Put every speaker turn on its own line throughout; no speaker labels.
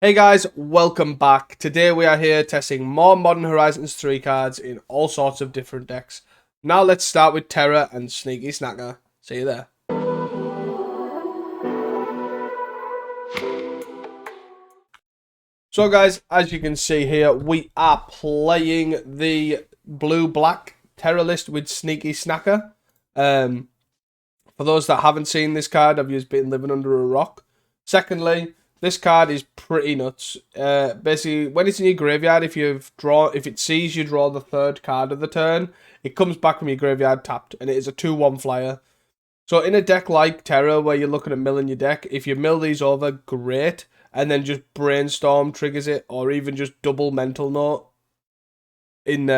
Hey guys, welcome back. Today we are here testing more Modern Horizons 3 cards in all sorts of different decks. Now let's start with Terra and Sneaky Snacker. See you there. So guys, as you can see here, we are playing the blue-black Terra list with Sneaky Snacker. For those that haven't seen this card, I've just been living under a rock. Secondly, this card is pretty nuts. Basically, when it's in your graveyard, if it sees you draw the third card of the turn, it comes back from your graveyard tapped, and it is a 2/1 flyer. So in a deck like Terra, where you're looking at milling your deck, if you mill these over, great, and then just Brainstorm triggers it, or even just double Mental Note in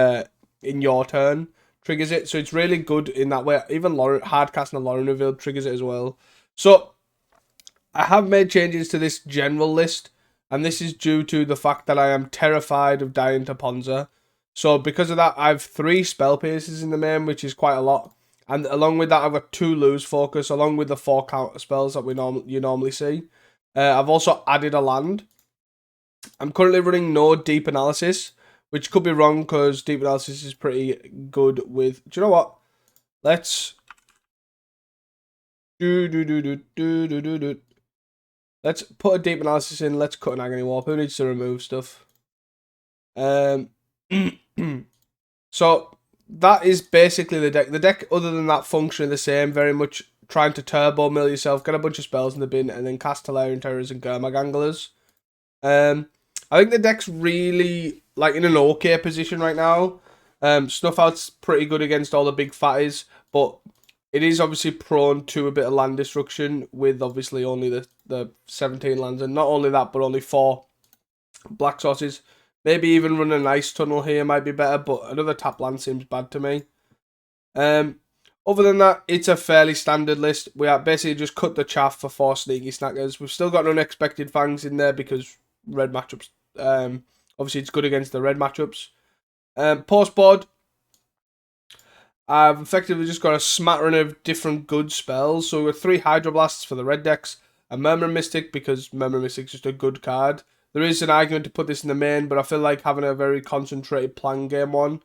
your turn triggers it. So it's really good in that way. Even Hardcast and Lauren Revealed triggers it as well. So I have made changes to this general list, and this is due to the fact that I am terrified of dying to Ponza. So because of that, I have 3 Spell Pierces in the main, which is quite a lot. And along with that, I've got 2 Lose Focus, along with the 4 counter spells that you normally see. I've also added a land. I'm currently running no Deep Analysis, which could be wrong because Deep Analysis is pretty good with... Do you know what? Let's... Let's put a Deep Analysis in. Let's cut an Agony Warp. Who needs to remove stuff? So that is basically the deck. The deck, other than that, functioning the same. Very much trying to turbo mill yourself, get a bunch of spells in the bin, and then cast Tolarian Terrors and Gurmag Anglers. I think the deck's really like in an okay position right now. Snuff Out's pretty good against all the big fatties, but it is obviously prone to a bit of land destruction with obviously only the 17 lands, and not only that, but only 4 black sources. Maybe even run an Ice Tunnel here might be better, but another tap land seems bad to me. Other than that, it's a fairly standard list. We are basically just cut the chaff for 4 Sneaky Snackers. We've still got Unexpected Fangs in there because red matchups. Obviously, it's good against the red matchups. Post board, I've effectively just got a smattering of different good spells. So we've got 3 Hydroblasts for the red decks, a Murmur Mystic because Murmur Mystic's just a good card. There is an argument to put this in the main, but I feel like having a very concentrated plan game one.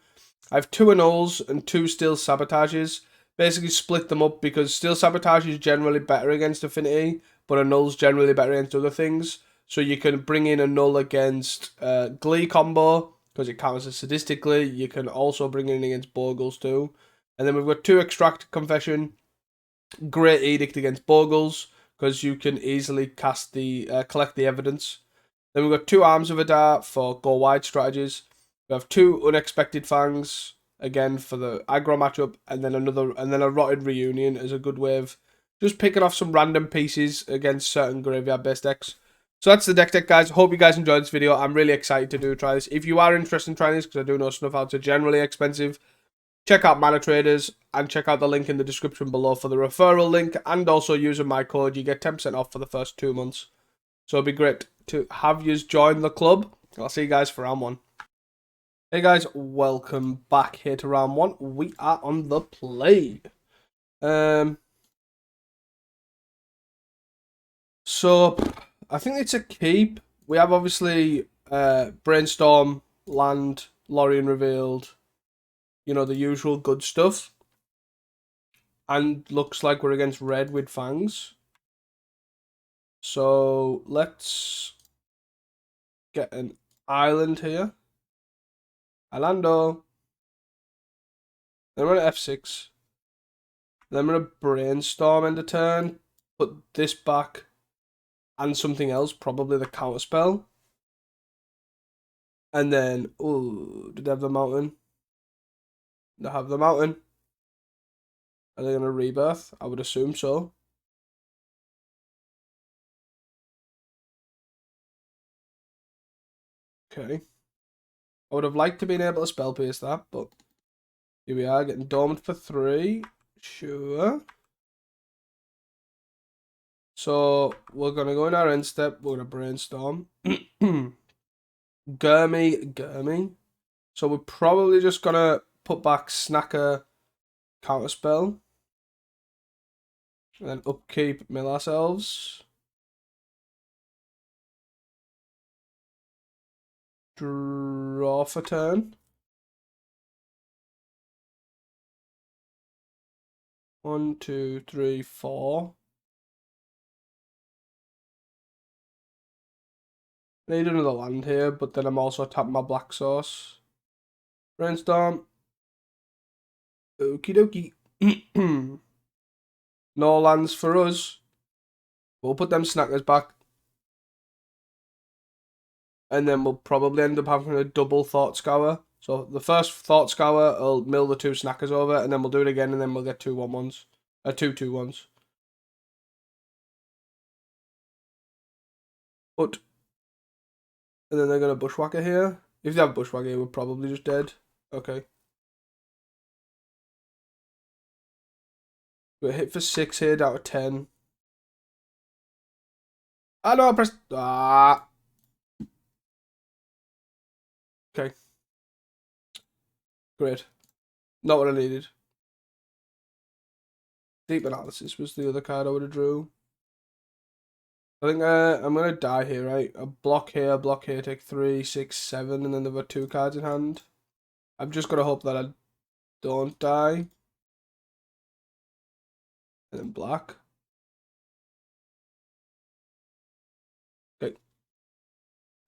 I have 2 Annuls and 2 Steel Sabotages. Basically split them up because Steel Sabotage is generally better against Affinity, but Annul's generally better against other things. So you can bring in a Null against Glee combo, because it counts as sadistically. You can also bring it in against Bogles too. And then we've got 2 Extract Confession, Great Edict against Bogles, because you can easily cast the collect the evidence. Then we've got 2 Arms of Adar for go wide strategies. We have 2 Unexpected Fangs again for the aggro matchup, and then a Rotted Reunion as a good way of just picking off some random pieces against certain graveyard based decks. So that's the deck, guys. Hope you guys enjoyed this video. I'm really excited to try this. If you are interested in trying this, because I do know Snuff Outs are generally expensive, check out Manatraders and check out the link in the description below for the referral link, and also using my code you get 10% off for the first 2 months. So it'd be great to have you join the club. I'll see you guys for round 1. Hey guys, welcome back here to round 1. We are on the play. So I think it's a keep. We have obviously Brainstorm, Land, Lorien Revealed, you know, the usual good stuff. And looks like we're against red with Fangs. So let's get an island here. Orlando. Then we're at F6. Then we're going to Brainstorm end of turn. Put this back. And something else, probably the counter spell. And then, oh, did they have the mountain? They have the mountain. Are they going to rebirth? I would assume so. Okay. I would have liked to been able to spell pierce that, but here we are, getting dormant for 3. Sure. So we're going to go in our end step. We're going to Brainstorm. Gurmy. So we're probably just going to put back Snacker Counterspell. And then upkeep, mill ourselves. draw for turn. 1, 2, 3, 4. I need another land here, but then I'm also tapping my black source. Brainstorm. Okie dokie. No lands for us. We'll put them snackers back. And then we'll probably end up having a double thought scour. So the first thought scour will mill the 2 snackers over, and then we'll do it again, and then we'll get 2 1-1s. 2 2-1s. But and then they're gonna bushwhacker here. If they have bushwhacker, we're probably just dead. Okay. We're hit for 6 here out of 10. Ah no, I pressed. Ah. Okay. Great. Not what I needed. Deep analysis was the other card I would have drew. I think I'm gonna die here, right? A block here, take 3, 6, 7, and then there were 2 cards in hand. I'm just gonna hope that I don't die. And then black. Okay.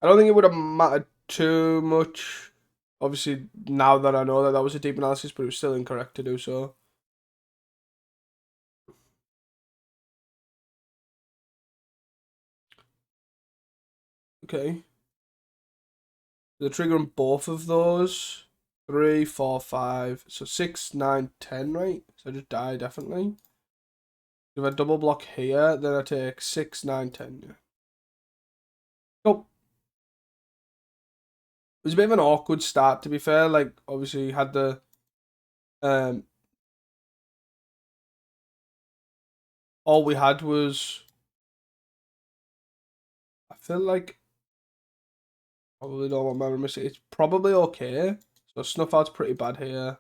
I don't think it would have mattered too much. Obviously, now that I know that that was a deep analysis, but it was still incorrect to do so. Okay. The trigger on both of those. 3, 4, 5. So 6, 9, 10, right? So I just die, definitely. If I double block here, then I take 6, 9, 10. Yeah. Go. It was a bit of an awkward start, to be fair. Like, obviously, you had the... all we had was... I feel like... Probably don't want memory missing. It's probably okay. So snuff out's pretty bad here.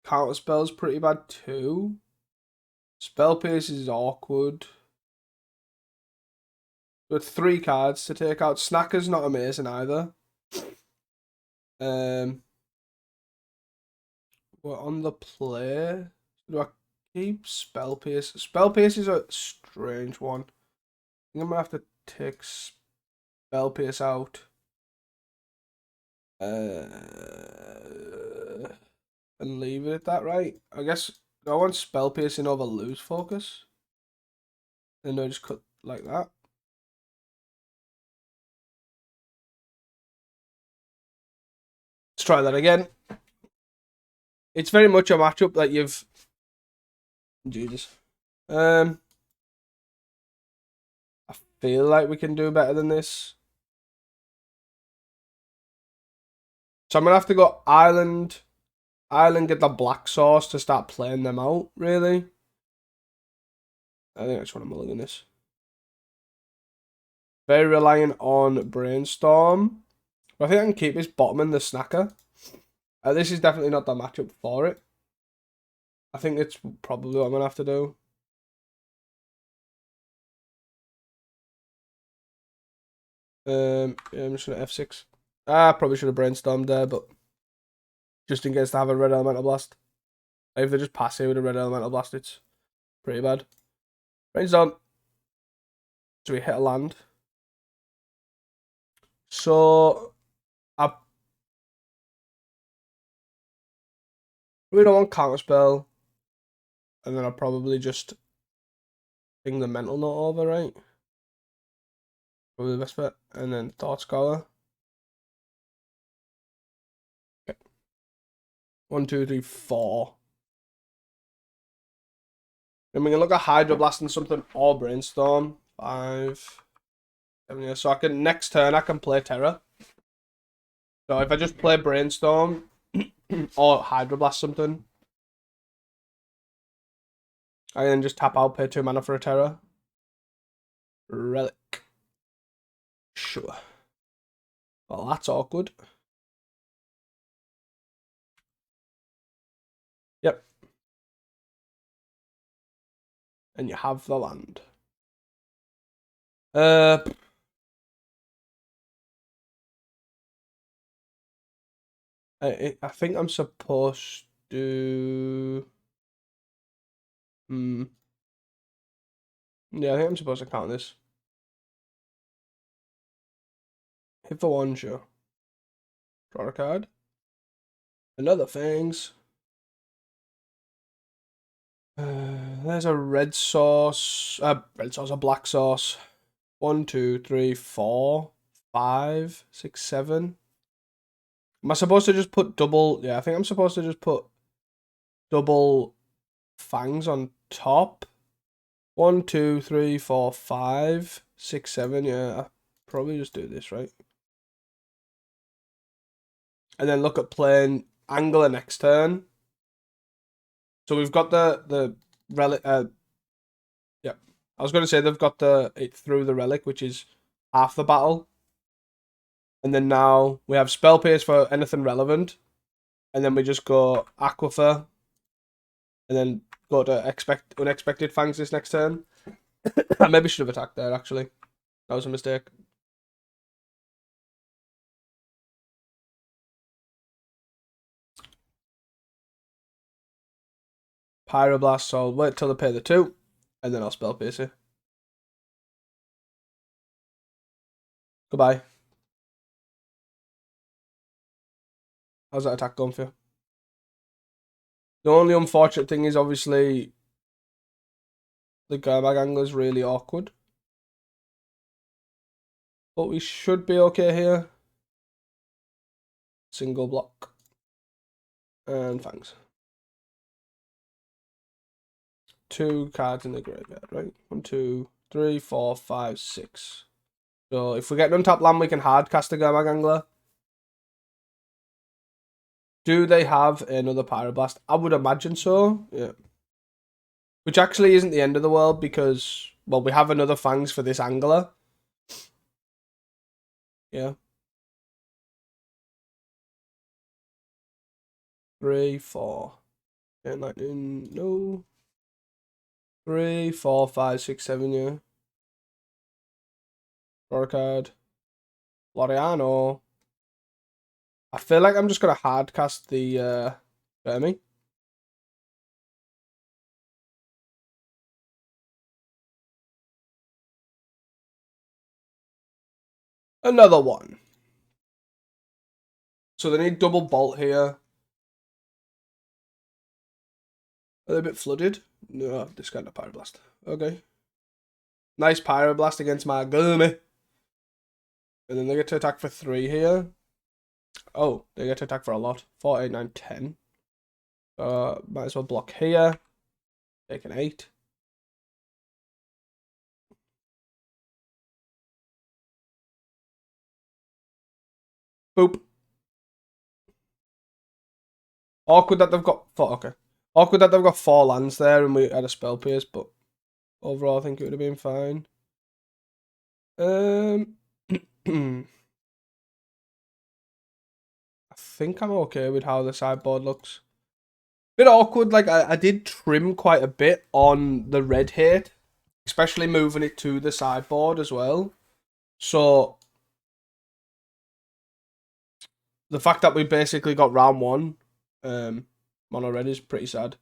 Counter spell's pretty bad too. Spell pierce is awkward. With 3 cards to take out. Snacker's not amazing either. We're on the play. Do I keep spell pierce? Spell pierce is a strange one. I think I'm gonna have to take spell pierce out. And leave it at that, right? I guess I want spell piercing over lose focus. And I just cut like that. Let's try that again. It's very much a matchup that you've... Jesus. I feel like we can do better than this. So I'm going to have to go Island, get the black sauce to start playing them out, really. I think I just want to mulligan this. Very reliant on Brainstorm. But I think I can keep this bottom and the snacker. This is definitely not the matchup for it. I think it's probably what I'm going to have to do. Yeah, I'm just going to F6. I probably should have brainstormed there, but just in case they have a red elemental blast. If they just pass here with a red elemental blast, it's pretty bad. Brainstorm. So we hit a land. So I really don't want counterspell. And then I'll probably just ping the mental note over, right? Probably the best bet. And then Thought Scholar. Okay. 1, 2, 3, 4. Then we can look at Hydro Blasting something or Brainstorm. 5, 7, yeah. So I can next turn I can play Terror. So if I just play Brainstorm or Hydro Blast something, I then just tap out, pay 2 mana for a Terror. Relic. Sure. Well, that's awkward. Yep. And you have the land. I think I'm supposed to... Yeah, I think I'm supposed to count this. Hit for one, sure. Draw a card. Another Fangs. There's a red sauce. A black sauce. 1, 2, 3, 4, 5, 6, 7. Am I supposed to just put double? Yeah, I think I'm supposed to just put double Fangs on top. 1, 2, 3, 4, 5, 6, 7. Yeah, I'll probably just do this, right? And then look at playing Angler next turn. So we've got the relic. Yeah, I was going to say they've got it through the relic, which is half the battle. And then now we have Spell Pierce for anything relevant. And then we just go Aquifer. And then go to Unexpected Fangs this next turn. I maybe should have attacked there, actually. That was a mistake. Pyroblast, so I'll wait till they pay the 2. And then I'll Spell Pierce it. Goodbye. How's that attack going for you? The only unfortunate thing is obviously the Gerbag Angler is really awkward. But we should be okay here. Single block. And Fangs. 2 cards in the graveyard, right? 1, 2, 3, 4, 5, 6. So if we get an untapped land, we can hard cast the Gerbag Angler. Do they have another Pyroblast? I would imagine so, yeah. Which actually isn't the end of the world because, well, we have another Fangs for this Angler. Yeah. 3, 4. And lightning, no. 3, 4, 5, 6, 7, yeah. Draw a card. Floriano. I feel like I'm just going to hard cast the Burmy. Another one. So they need double bolt here. Are they a bit flooded? No, discard a Pyroblast. Okay. Nice Pyroblast against my Gurmy. And then they get to attack for 3 here. Oh, they get to attack for a lot. 4, 8, 9, 10. Might as well block here. Take an 8. Boop. Awkward that they've got 4. Okay. Awkward that they've got 4 lands there and we had a Spell Pierce, but overall I think it would have been fine. I think I'm okay with how the sideboard looks. Bit awkward, like I did trim quite a bit on the red hate, especially moving it to the sideboard as well. So the fact that we basically got round 1 mono red is pretty sad.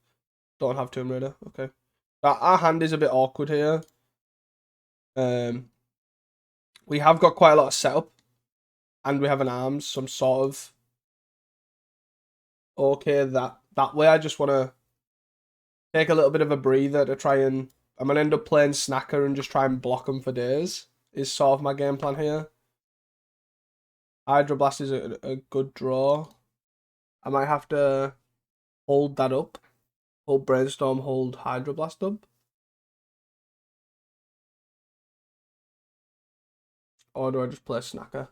Don't have Tomb Raider, okay. Our hand is a bit awkward here. We have got quite a lot of setup, and we have an arms, some sort of okay that way. I just want to take a little bit of a breather to try and I'm gonna end up playing Snacker and just try and block them for days. Is sort of my game plan here. Hydroblast is a good draw. I might have to hold that up. Hold Brainstorm, hold Hydroblast up. Or do I just play Snacker?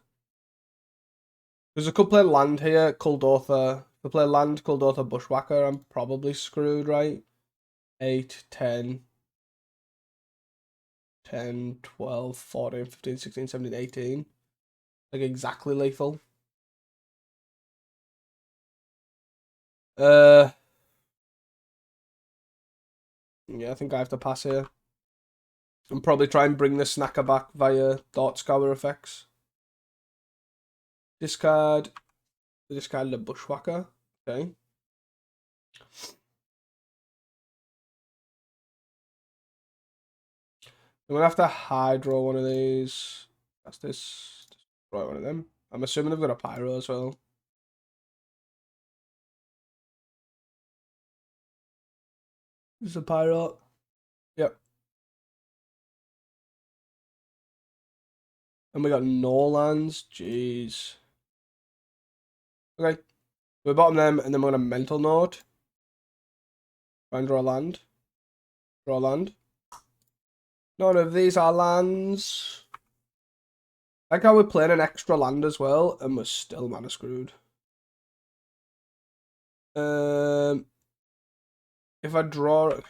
Because I could play land here, Kuldotha. If I play land, Kuldotha, Bushwhacker, I'm probably screwed, right? 8, 10, 10, 12, 14, 15, 16, 17, 18. Like exactly lethal. Yeah, I think I have to pass here. And probably try and bring the Snacker back via Thought Scour effects. Discard. We discarded a Bushwhacker. Okay. I'm gonna have to hydro one of these. That's this. Right, one of them. I'm assuming they've got a pyro as well. This is a pyro. Yep. And we got no lands. Jeez. Okay. We bottom them, and then we're gonna mental note. Try and draw a land. Draw a land. None of these are lands. Like how we're playing an extra land as well, and we're still mana screwed. If I draw,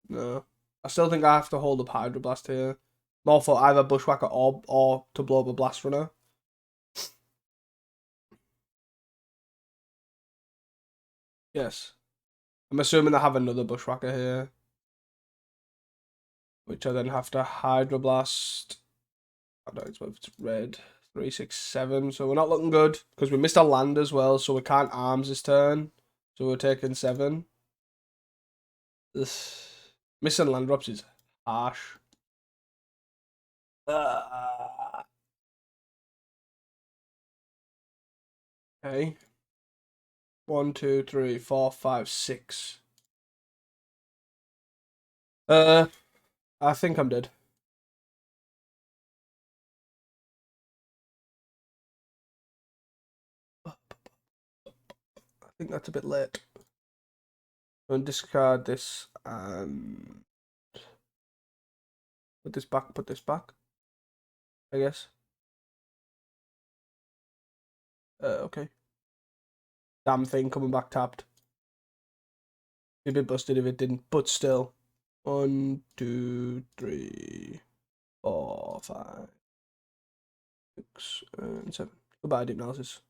no, I still think I have to hold up Hydroblast here. More for either Bushwhacker or to blow up a Blast Runner. Yes, I'm assuming they have another Bushwhacker here, which I then have to Hydroblast. I don't know, it's red. 3, 6, 7. So we're not looking good because we missed a land as well, so we can't arms this turn. So we're taking 7. This missing land drops is harsh. Okay. 1, 2, 3, 4, 5, 6. I think I'm dead. I think that's a bit late. I'm gonna discard this and put this back, I guess. Okay. Damn thing coming back tapped. Be a bit busted if it didn't, but still. 1, 2, 3, 4, 5, 6, and 7. Goodbye, deep analysis.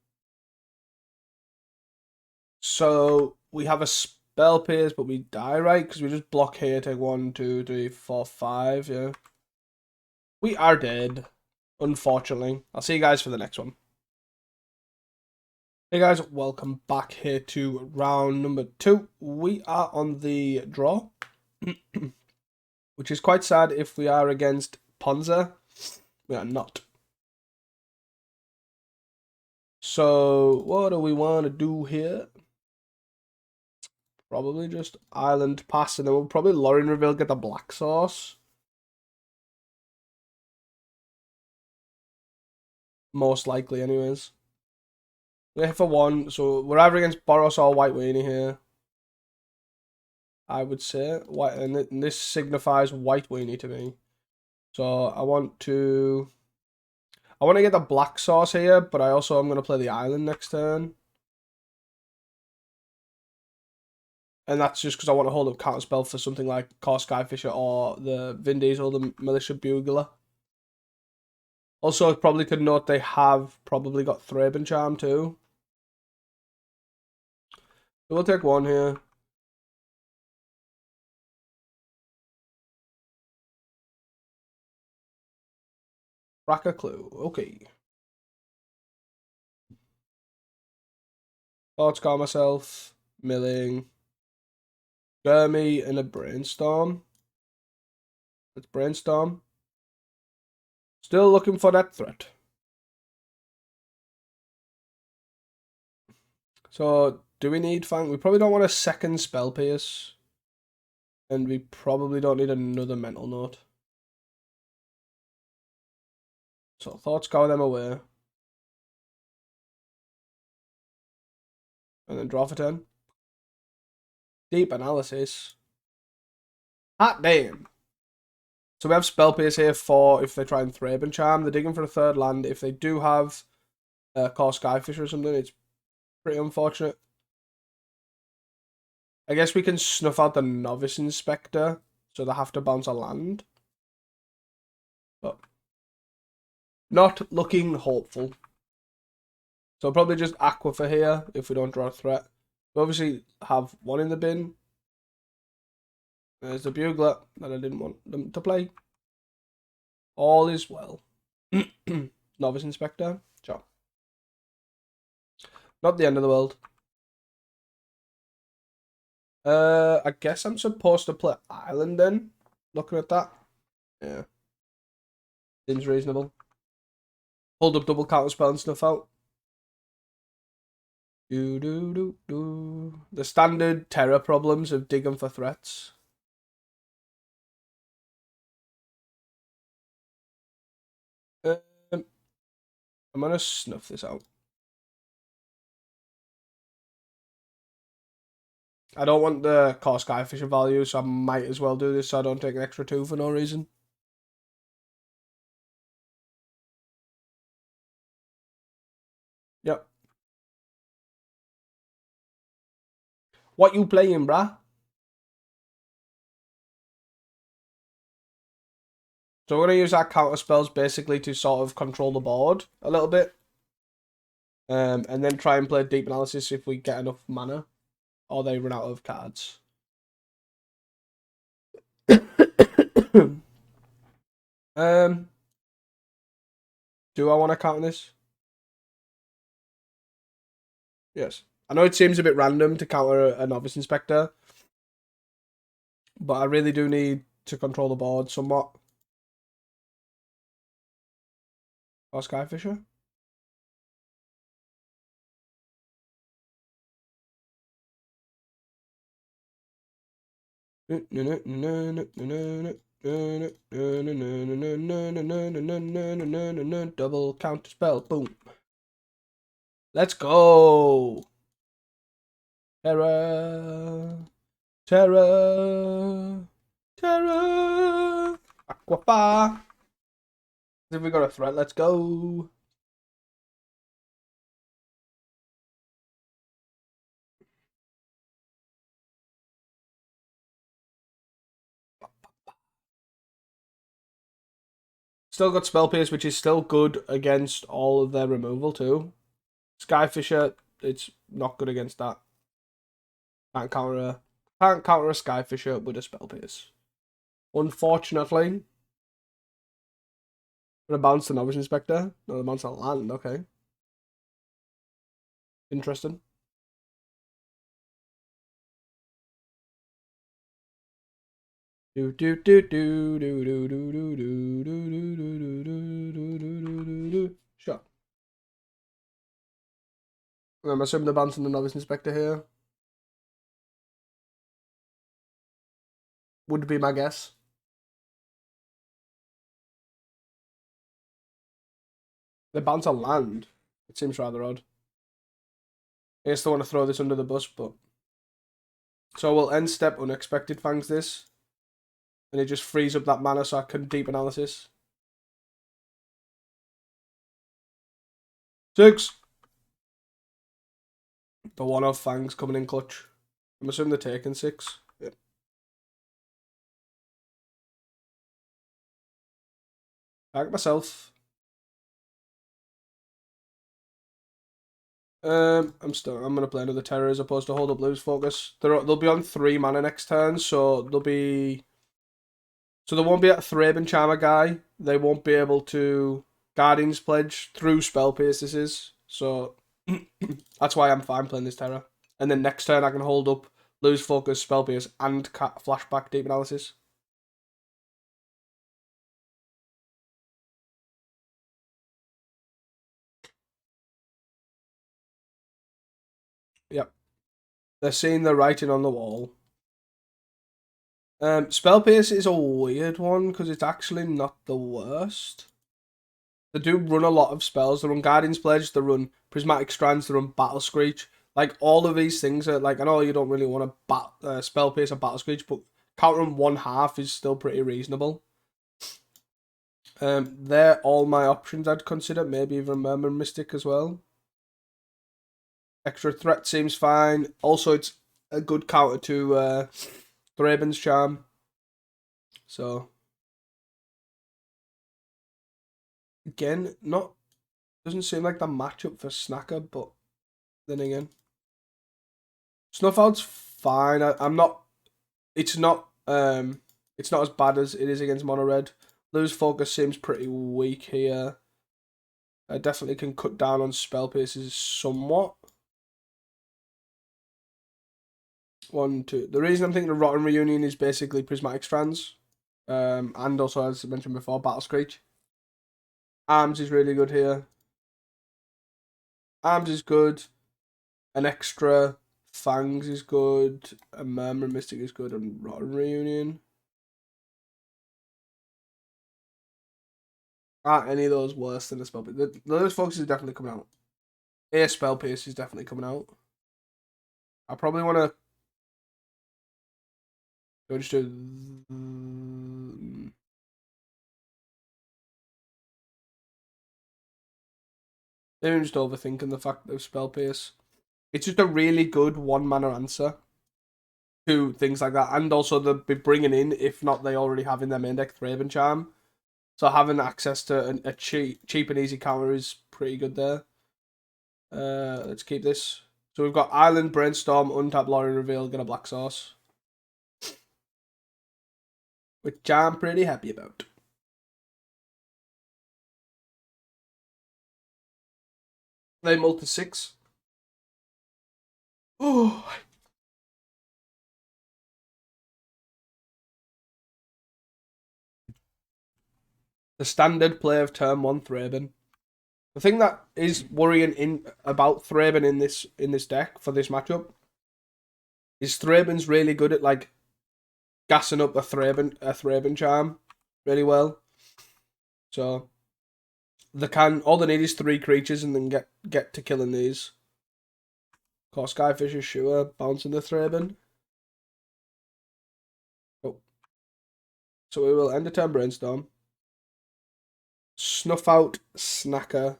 So we have a spell pierce, but we die, right? Because we just block here, take 1, 2, 3, 4, 5, yeah. We are dead, unfortunately. I'll see you guys for the next one. Hey guys, welcome back here to round number 2. We are on the draw, which is quite sad if we are against Ponza. We are not. So, what do we want to do here? Probably just Island Pass, and then we'll probably Lauren Reveal get the Black Sauce. Most likely, anyways. We're here for 1, so we're either against Boros or White Weenie here. I would say. White, and this signifies White Weenie to me. So I want to get the Black Sauce here, but I also am going to play the Island next turn. And that's just because I want to hold up counterspell for something like Core Skyfisher or the Vin Diesel, the Militia Bugler. Also, I probably could note they have probably got Thraben Charm too. So we'll take 1 here. Crack a clue. Okay. Thoughts Scar myself. Milling. Gurmy and a Brainstorm. Let's Brainstorm. Still looking for that threat. So, do we need Fang? We probably don't want a second Spell Pierce. And we probably don't need another Mental Note. So, Thoughts Scour them away. And then draw for 10. Deep Analysis. Hot damn. So we have Spell Pierce here for if they try and Thraben Charm. They're digging for a 3rd land. If they do have Core Skyfish or something, it's pretty unfortunate. I guess we can snuff out the Novice Inspector, so they have to bounce a land. But not looking hopeful. So probably just Aqua for here if we don't draw a threat. We obviously have 1 in the bin. There's the Bugler that I didn't want them to play. All is well. Novice Inspector. Ciao. Not the end of the world. I guess I'm supposed to play Island then. Looking at that. Yeah. Seems reasonable. Hold up double counter spell and snuff out. The standard terror problems of digging for threats. I'm gonna snuff this out. I don't want the core Skyfisher value, so I might as well do this so I don't take an extra 2 for no reason. Yep. What you playing, brah? So we're going to use our counter spells basically to sort of control the board a little bit. And then try and play Deep Analysis if we get enough mana. Or they run out of cards. Do I want to counter this? Yes. I know it seems a bit random to counter a Novice Inspector. But I really do need to control the board somewhat. Or Skyfisher? Double counter spell. Boom. Let's go. Terror. Terror. Terror. Aquapa. If we got a threat, let's go. Still got Spell Pierce, which is still good against all of their removal too. Skyfisher, it's not good against that. Can't counter a Skyfisher with a Spell Pierce. Unfortunately. I'm gonna bounce the Novice Inspector. No, the bounce on land, okay. Interesting. Do do do do do do do do do do do do do do do. Sure. I'm assuming the bounce on the Novice Inspector here. Would be my guess. They bounce on land. It seems rather odd. I guess they want to throw this under the bus, but... So we'll end step Unexpected Fangs this. And it just frees up that mana so I can Deep Analysis. 6! The one-off Fangs coming in clutch. I'm assuming they're taking 6. Yeah. Back myself. I'm gonna play another Terror as opposed to hold up lose focus. They'll be on 3 mana next turn, so they'll be... So there won't be a Thraben Charmer guy. They won't be able to Guardian's Pledge through Spell Pierce this is. So that's why I'm fine playing this Terror. And then next turn I can hold up, lose focus, Spell Pierce, and flashback Deep Analysis. Yep. They're seeing the writing on the wall. Spell Pierce is a weird one because it's actually not the worst. They do run a lot of spells. They run Guardian's Pledge, they run Prismatic Strands, they run Battle Screech. Like, all of these things are, like, I know you don't really want to Spell Pierce or Battle Screech, but countering 1/2 is still pretty reasonable. They're all my options I'd consider. Maybe even Murmur Mystic as well. Extra threat seems fine. Also, it's a good counter to Thraben's Charm. So, again, doesn't seem like the matchup for Snacker, but then again, Snuff Out's fine. It's not as bad as it is against Mono Red. Lose Focus seems pretty weak here. I definitely can cut down on Spell Pierces somewhat. 1, 2. The reason I'm thinking of Rotten Reunion is basically Prismatic Strands. And also, as I mentioned before, Battle Screech. Arms is really good here. Arms is good. An extra Fangs is good. A Murmur Mystic is good. And Rotten Reunion. Aren't any of those worse than a Spell Pierce? The Lotus Focus is definitely coming out. A Spell Pierce is definitely coming out. I probably want to. Do I just do. Maybe I'm just overthinking the fact of Spell Pierce. It's just a really good 1-mana answer to things like that, and also they'll be bringing in, if not they already have in their main deck, Thraben Charm. So having access to a cheap and easy counter is pretty good there. Let's keep this. So we've got Island, Brainstorm, Untap, Lorry Reveal, get a Black Sauce, which I'm pretty happy about. They multi 6. Oh. The standard play of turn 1 Thraben. The thing that is worrying about Thraben in this deck for this matchup is Thraben's really good at like gassing up a Thraben charm really well. So all they need is 3 creatures and then get to killing these. Of course, Skyfish is sure bouncing the Thraben. Oh. So we will end the turn Brainstorm. Snuff out Snacker.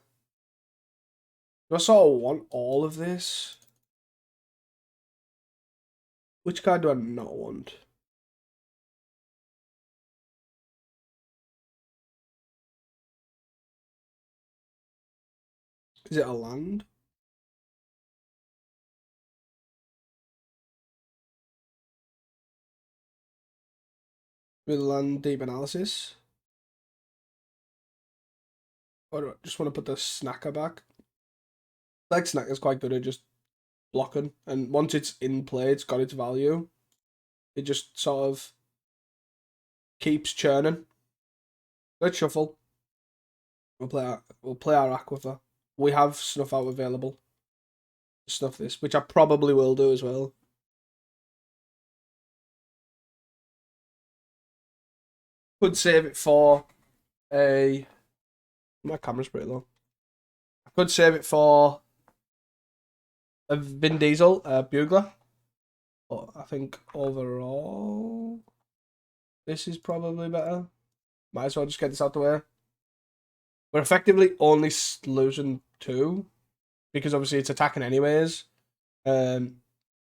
Do I sort of want all of this? Which card do I not want? Is it a land? With land deep analysis? Or do I just want to put the Snacker back? I like Snacker's quite good at just blocking, and once it's in play, it's got its value. It just sort of keeps churning. Let's shuffle. We'll play our Aquifer. We have Snuff Out available. Snuff this, which I probably will do as well. Could save it for a. My camera's pretty low. I could save it for a Vin Diesel, Bugler. But I think overall, this is probably better. Might as well just get this out the way. We're effectively only losing 2 because obviously it's attacking anyways,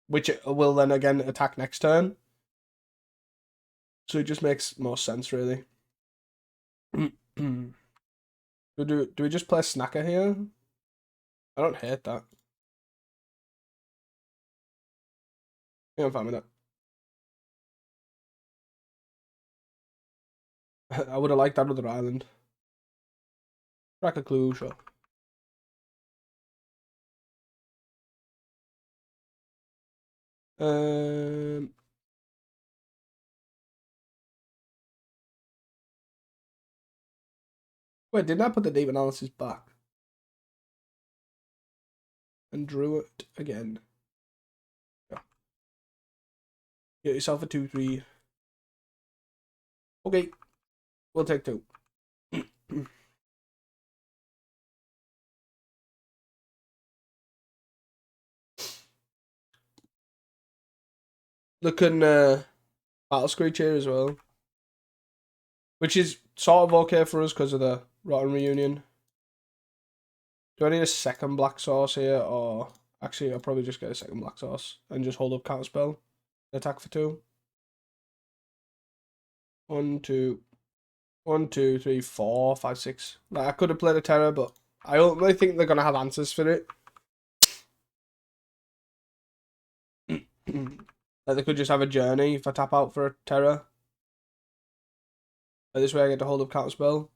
which it will then again attack next turn. So it just makes more sense, really. do we just play Snacker here? I don't hate that. Yeah, I'm fine with that. I would have liked that other island. Crack a clue, sure. Wait, didn't I put the deep analysis back? And drew it again. Yeah. Get yourself a 2/3. Okay. We'll take 2. Looking Battle Screech here as well. Which is sort of okay for us because of the Rotten Reunion. Do I need a second Black Sauce here? Or actually, I'll probably just get a second Black Sauce and just hold up Counterspell. Attack for 2. 1, 2. 1, 2, 3, 4, 5, 6. Like, I could have played a Terror, but I don't really think they're going to have answers for it. Like, they could just have a Journey if I tap out for a Terror. Like, this way I get to hold up Counterspell.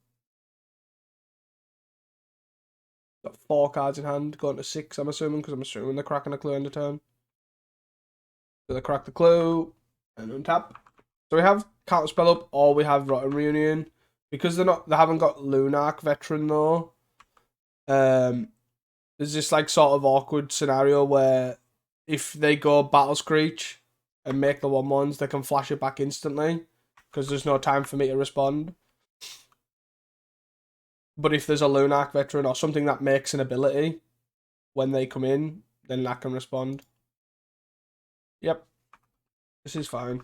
Got 4 cards in hand, going to 6, I'm assuming, because I'm assuming they're cracking a clue end of turn. So they crack the clue and untap. So we have Counterspell up, or we have Rotten Reunion. Because they haven't got Lunark Veteran though. There's this like sort of awkward scenario where if they go Battle Screech and make the 1/1s, they can flash it back instantly because there's no time for me to respond. But if there's a Lunark Veteran or something that makes an ability when they come in, then that can respond. Yep. This is fine.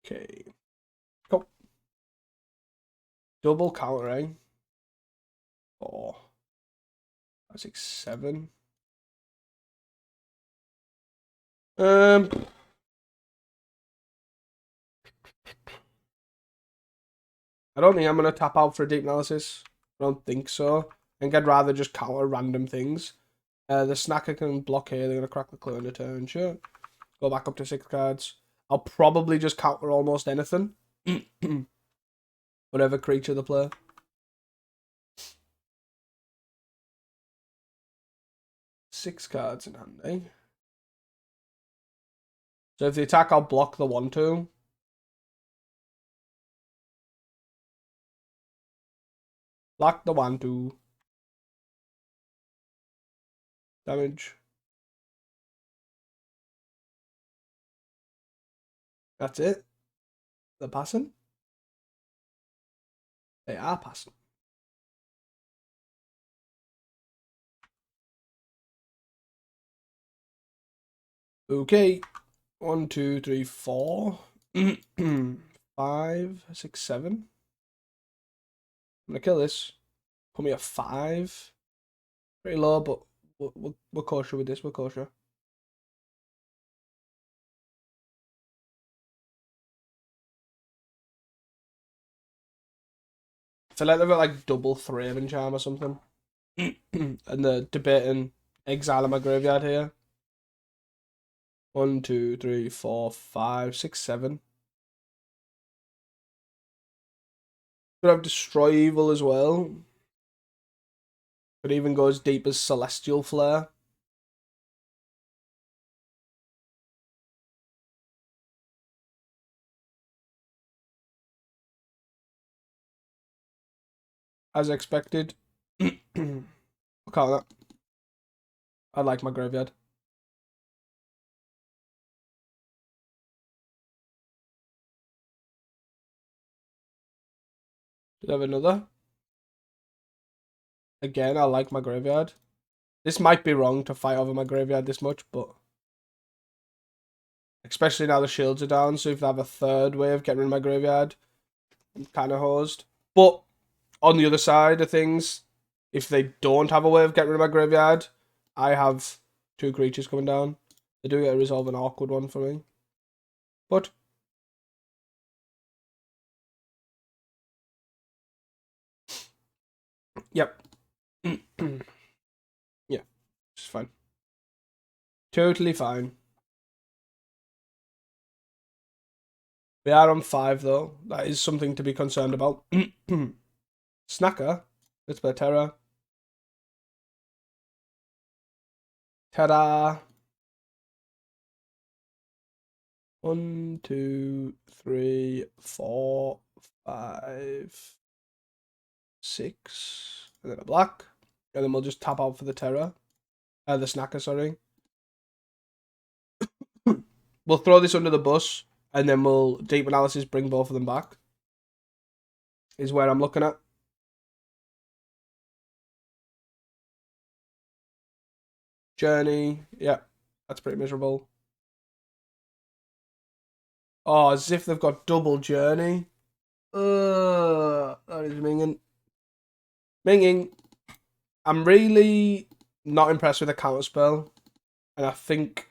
Okay. Cool. Double countering. 4, 5, 6, 7. I don't think I'm going to tap out for a deep analysis. I don't think so. I think I'd rather just counter random things. The snacker can block here. They're going to crack the clue in a turn. Sure. Go back up to 6 cards. I'll probably just counter almost anything. Whatever creature they play. Six cards in hand, eh? So if they attack, I'll block the 1/2. Block the 1/2. Damage. That's it. They're passing. They are passing. Okay. 1, 2, 3, 4. 5, 6, 7. I'm gonna kill this. Put me at 5. Pretty low, but we're kosher with this. We're kosher. I feel like they've got like double Thraven Charm or something. And they're debating exile in my graveyard here. 1, 2, 3, 4, 5, 6, 7. Could have Destroy Evil as well. Could even go as deep as Celestial Flare. As expected. Look at that. I like my graveyard. Do you have another? Again, I like my graveyard. This might be wrong to fight over my graveyard this much, but especially now the shields are down, so if they have a third way of getting rid of my graveyard, I'm kind of hosed. But on the other side of things, if they don't have a way of getting rid of my graveyard, I have 2 creatures coming down. They do get to resolve an awkward one for me. But yep. Yeah, it's fine. Totally fine. We are on 5 though. That is something to be concerned about. Snacker. Let's play Terra. Ta-da! 1, 2, 3, 4, 5, 6. And then a black. And then we'll just tap out for the Terra. The Snacker, sorry. We'll throw this under the bus. And then we'll deep analysis bring both of them back. Is where I'm looking at. Journey. Yeah, that's pretty miserable. Oh, as if they've got double Journey. That is minging. Minging. I'm really not impressed with the counterspell. And I think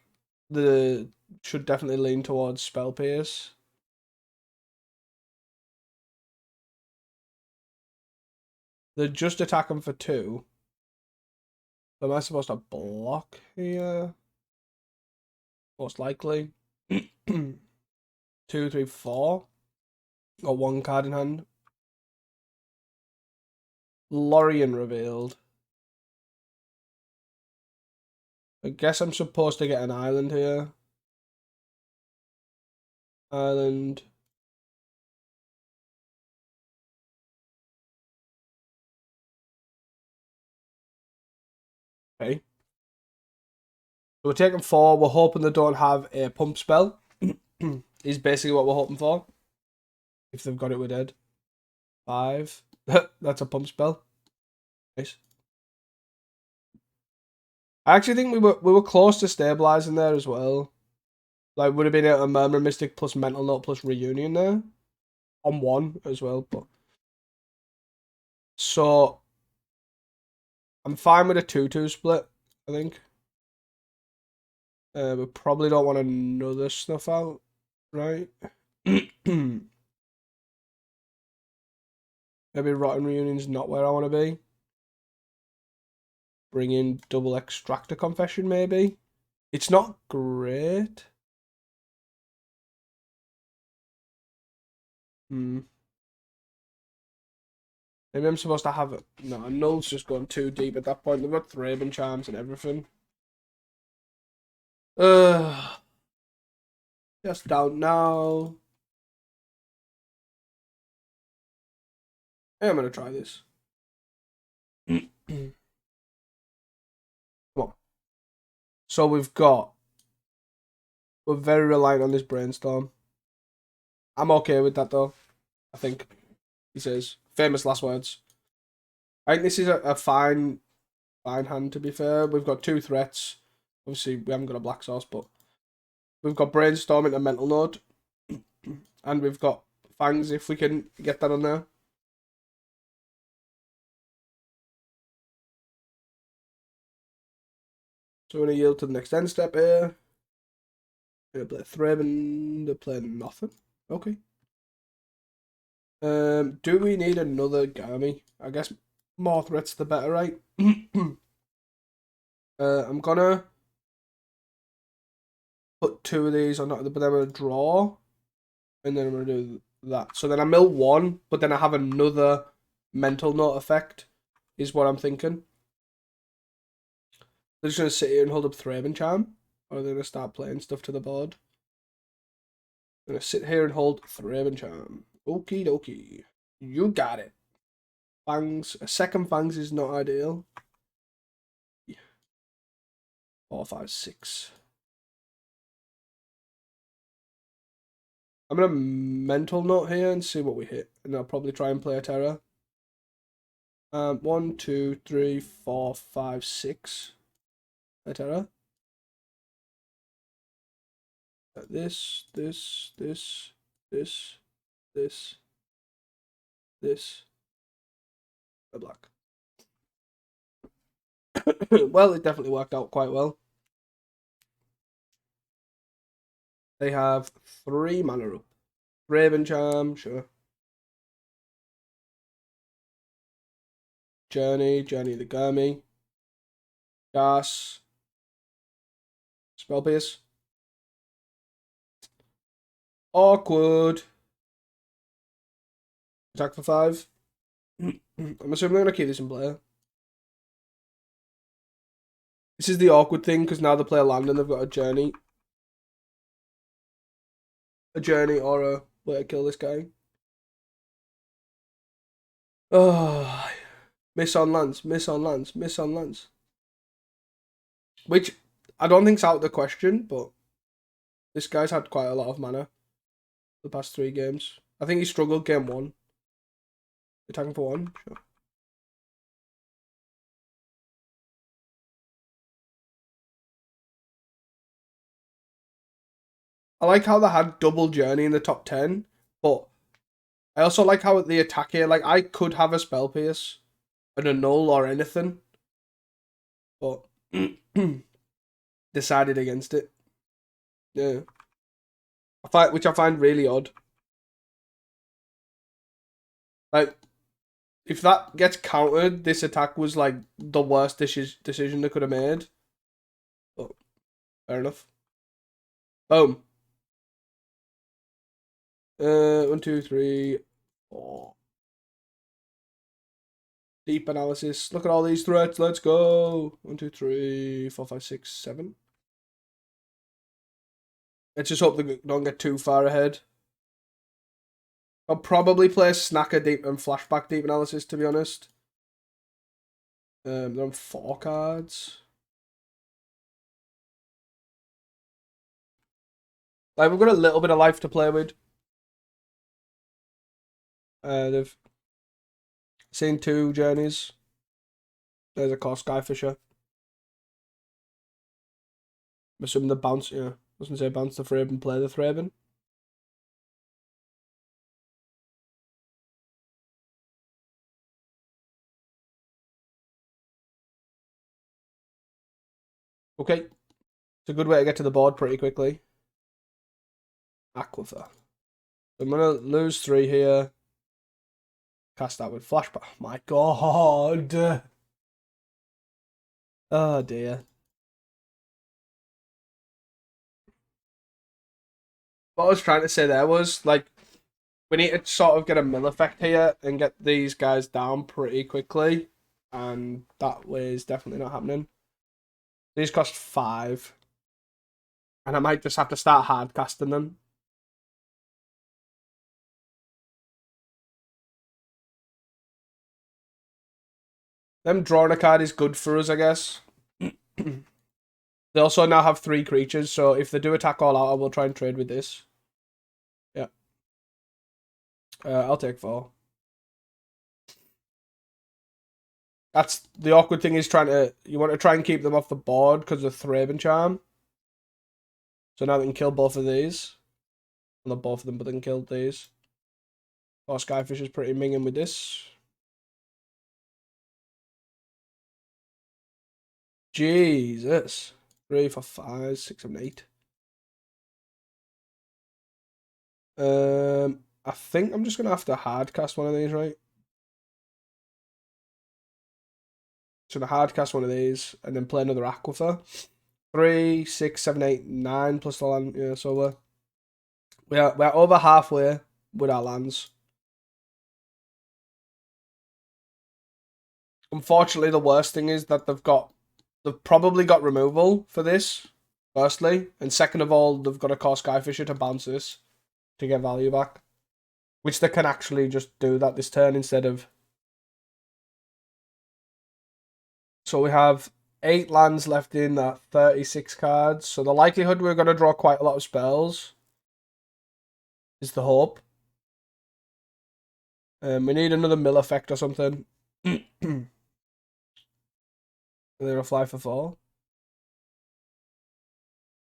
the should definitely lean towards Spell Pierce. They're just attacking for 2. Am I supposed to block here? Most likely. 2, 3, 4. Got 1 card in hand. Lorien revealed. I guess I'm supposed to get an island here. Island. Okay. So we're taking 4. We're hoping they don't have a pump spell. Is basically what we're hoping for. If they've got it, we're dead. 5. That's a pump spell. Nice. I actually think we were close to stabilizing there as well. Like, would have been a Murmur Mystic plus Mental Note plus Reunion there. On 1 as well, but... So... I'm fine with a 2-2 split, I think. We probably don't want another Snuff Out, right? Maybe Rotten Reunion's not where I want to be. Bring in double Extractor Confession, maybe. It's not great. Maybe I'm supposed to have it. No, Null's just gone too deep at that point. They've got Thraben Charms and everything. Just down now. Hey, I'm gonna try this. Come on. So we're very reliant on this Brainstorm. I'm okay with that though. I think he says famous last words. I think this is a fine hand to be fair. We've got 2 threats. Obviously, we haven't got a Black Sauce, but we've got Brainstorm into Mental Node, and we've got Fangs if we can get that on there. So we're gonna yield to the next end step here. Gonna play Thraben. They're playing nothing. Okay. Do we need another Gami? I guess more threats the better, right? I'm gonna put 2 of these on, but then I'm gonna draw, and then I'm gonna do that. So then I mill 1, but then I have another Mental Note effect, is what I'm thinking. They're just gonna sit here and hold up Thraben Charm, or they're gonna start playing stuff to the board. I'm gonna sit here and hold Thraben Charm. Okie dokie. You got it. Fangs. A second Fangs is not ideal. 4, 5, 6. I'm gonna Mental Note here and see what we hit, and I'll probably try and play a Terror. 1, 2, 3, 4, 5, 6. A Terror. This, a black. Well, it definitely worked out quite well. They have 3 mana up. Raven Charm, sure. Journey the Gurmy. Gas. Spell Pierce. Awkward. Attack for 5. I'm assuming they're going to keep this in play. This is the awkward thing, because now they play a land and they've got a journey. A journey or a way to kill this guy. Oh, miss on lands. Which I don't think's out of the question, but this guy's had quite a lot of mana the past 3 games. I think he struggled game 1. Attacking for 1, sure. I like how they had double journey in the top 10, but I also like how the attack here, like I could have a Spell Pierce and a Null or anything, but decided against it. Yeah. Which I find really odd. Like, if that gets countered, this attack was like the worst decision they could have made. But fair enough. Boom. 1, 2, 3, 4. Deep analysis. Look at all these threats. Let's go. 1, 2, 3, 4, 5, 6, 7. Let's just hope they don't get too far ahead. I'll probably play Snacker deep and Flashback deep analysis, to be honest. They're on 4 cards. Like, we've got a little bit of life to play with. They've seen 2 journeys. There's a core Skyfisher. I'm assuming the bounce, yeah. I was going to say bounce the Thraben, play the Thraben. Okay. It's a good way to get to the board pretty quickly. Aquifer. I'm going to lose 3 here. Cast that with Flashback. Oh my god. Oh dear. What I was trying to say there was, like, we need to sort of get a mill effect here and get these guys down pretty quickly. And that way is definitely not happening. These cost 5. And I might just have to start hard casting them. Them drawing a card is good for us, I guess. They also now have 3 creatures, so if they do attack all out, I will try and trade with this. Yeah. I'll take 4. That's the awkward thing, is you want to try and keep them off the board because of Thraben Charm. So now they can kill both of these. Not both of them, but they can kill these. Oh, Skyfish is pretty minging with this. Jesus. 3, 4, 5, 6, 7, 8. I think I'm just gonna have to hard cast one of these, right? So the hard cast one of these and then play another Aquifer. 3, 6, 7, 8, 9 plus the land. Yeah, so we're over halfway with our lands. Unfortunately, the worst thing is that they've probably got removal for this, firstly, and second of all, they've got a core Skyfisher to bounce this to get value back, which they can actually just do that this turn instead of. So we have 8 lands left in that 36 cards. So the likelihood we're going to draw quite a lot of spells is the hope. We need another mill effect or something. And then a fly for 4.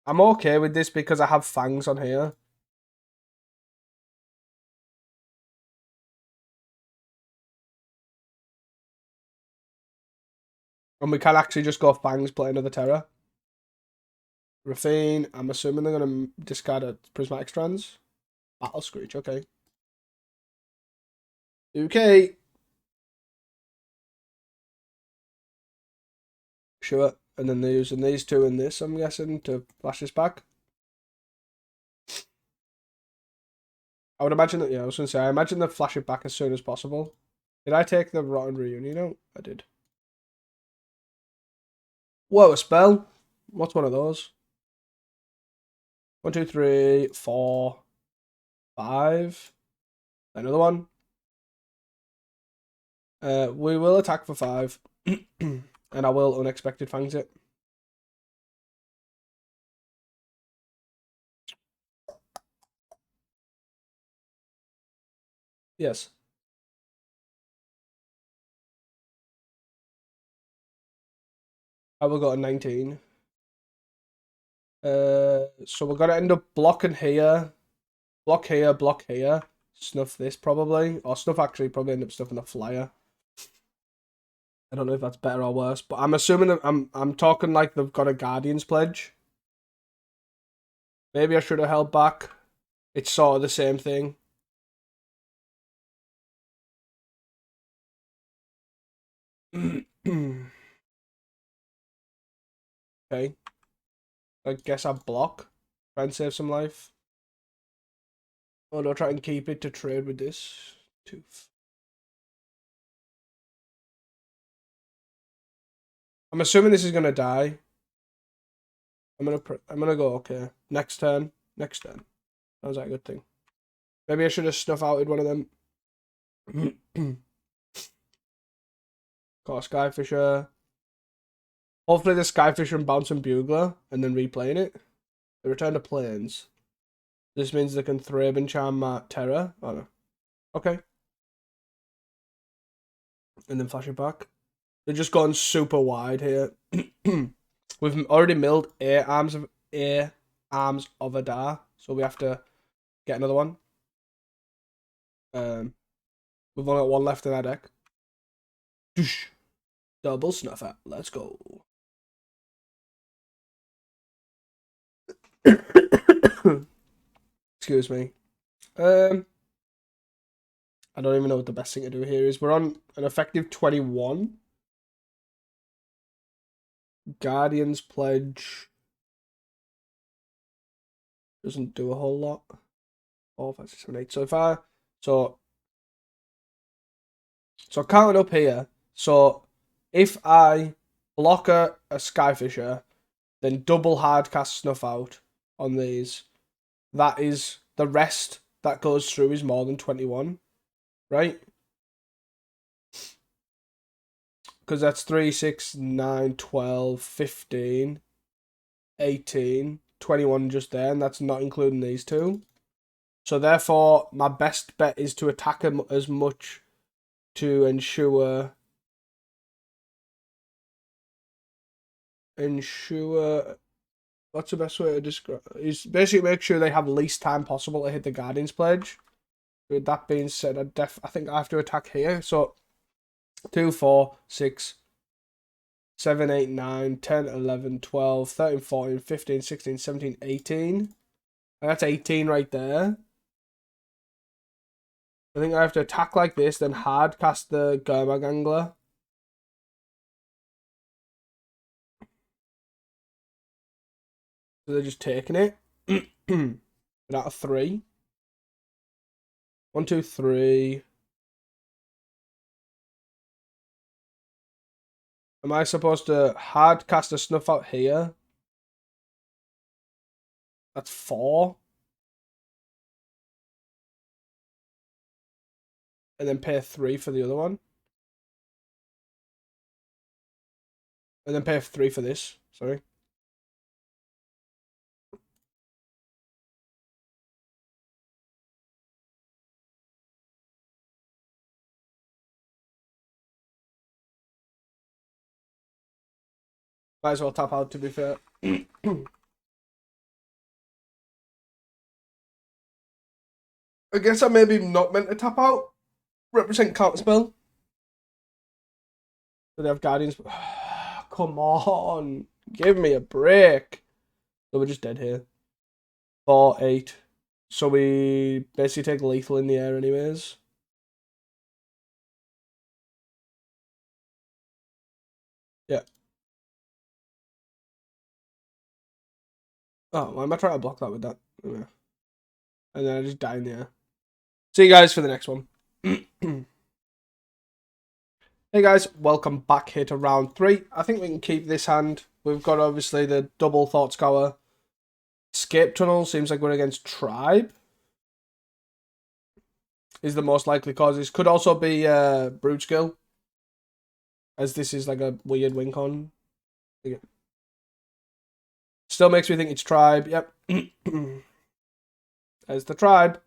I'm okay with this because I have fangs on here. And we can actually just go fangs, play another terror. Rafine, I'm assuming they're going to discard a Prismatic Strands. Battle Screech, okay. Okay. Sure. And then they're using these 2 and this, I'm guessing, to flash this back. I would imagine that, yeah, I was going to say, I imagine they flash it back as soon as possible. Did I take the Rotten Reunion out? I did. Whoa, a spell? What's one of those? 1, 2, 3, 4, 5. Another one. We will attack for 5. And I will Unexpected Fangs it. Yes. I will go to 19. So we're gonna end up blocking here. Block here, block here. Snuff this probably. Or snuff actually probably end up stuffing the flyer. I don't know if that's better or worse, but I'm assuming that I'm talking like they've got a Guardian's Pledge. Maybe I should have held back. It's sort of the same thing. Okay. I guess I block. Try and save some life. Or do I try and keep it to trade with this? 2. I'm assuming this is gonna die. I'm gonna go okay. Next turn. Next turn. That was a good thing. Maybe I should have snuff outed one of them. Got a Skyfisher. Hopefully the Skyfisher and Bouncing Bugler and then replaying it. They return to Plains. This means they can Thrave and Charm Terror. Oh no. Okay. And then flash it back. They're just gone super wide here. We've already milled Arms of Adar, so we have to get another one. We've only got one left in our deck. Double Snuffer. Let's go. Excuse me. I don't even know what the best thing to do here is. We're on an effective 21. Guardian's Pledge doesn't do a whole lot. 4, 5, 6, 7, 8. So if I counting up here. So if I block a Skyfisher, then double hard cast Snuff Out on these, that is the rest that goes through is more than 21, right? Because that's 3, 6, 9, 12, 15, 18, 21 just there, and that's not including these two. So therefore, my best bet is to attack him as much to ensure what's the best way to describe? Is basically make sure they have least time possible to hit the Guardian's Pledge. With that being said, I think I have to attack here. So 2, 4, 6, 7, 8, 9, 10, 11, 12, 13, 14, 15, 16, 17, 18. And that's 18 right there. I think I have to attack like this, then hard cast the Gurmag Angler. So they're just taking it. Out of 3. 1, 2, 3. Am I supposed to hard cast a Snuff Out here? That's 4. And then pay 3 for the other one. And then pay 3 for this. Sorry. Might as well tap out, to be fair. I guess I maybe not meant to tap out. Represent counterspell. So they have Guardians. Come on. Give me a break. So we're just dead here. 4, 8. So we basically take lethal in the air anyways. Yeah. Oh, why am I trying to block that with that? Yeah. And then I just die in the air. See you guys for the next one. Hey guys, welcome back here to round 3. I think we can keep this hand. We've got obviously the double Thought Scour. Escape Tunnel seems like we're against Tribe. Is the most likely causes. Could also be Brute Skill. As this is like a weird win con. Still makes me think it's Tribe. Yep. There's the Tribe.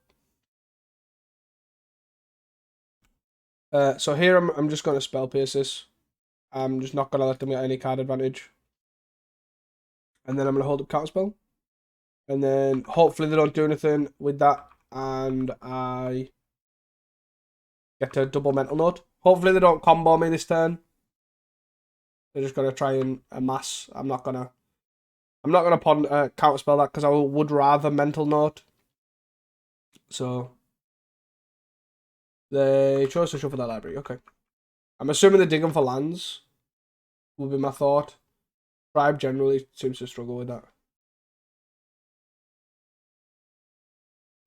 So here I'm just going to Spell Pierce this. I'm just not going to let them get any card advantage. And then I'm going to hold up Counterspell. And then hopefully they don't do anything with that. And I get a double Mental Note. Hopefully they don't combo me this turn. They're just going to try and amass. I'm not going to Counterspell that because I would rather Mental Note. So they chose to shuffle that library. Okay. I'm assuming they're digging for lands. Will be my thought. Tribe generally seems to struggle with that.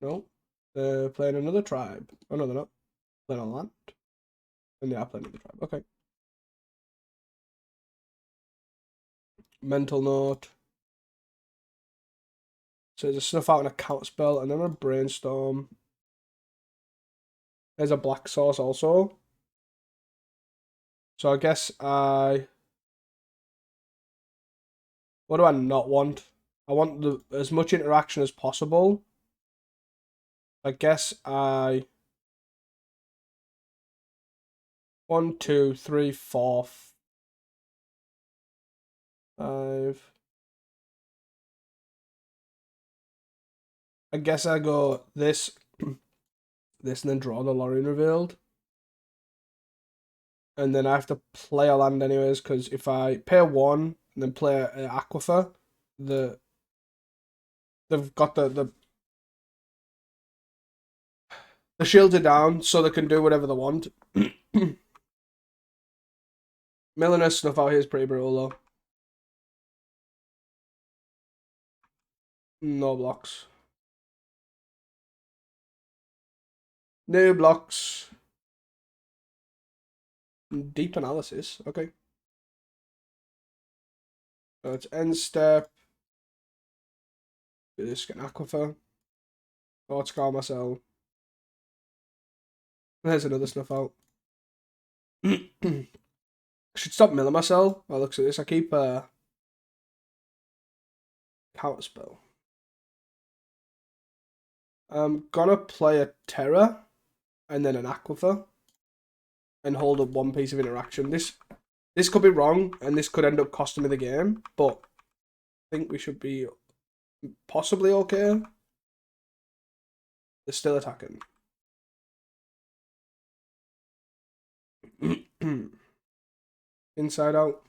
No. They're playing another tribe. Oh no, they're not. Playing on land. And they are playing another tribe. Okay. Mental note. So there's a snuff out and a counter spell, and then a brainstorm. There's a black sauce also. So I guess what do I not want? I want as much interaction as possible. I guess 1, 2, 3, 4, 5. I guess I go this, this, and then draw the Lorien revealed. And then I have to play a land anyways, because if I pay 1 and then play an Aquifer, they've got the shields are down, so they can do whatever they want. Milliner snuff out here is pretty brutal though. No blocks. No blocks. Deep analysis. Okay. So it's end step. Just get an Aquifer. Thought scar myself. There's another snuff out. I should stop milling myself. By the looks at this, I keep counter spell. I'm gonna play a Terror and then an Aquifer and hold up 1 piece of interaction. This could be wrong and this could end up costing me the game, but I think we should be possibly okay. They're still attacking. Inside out.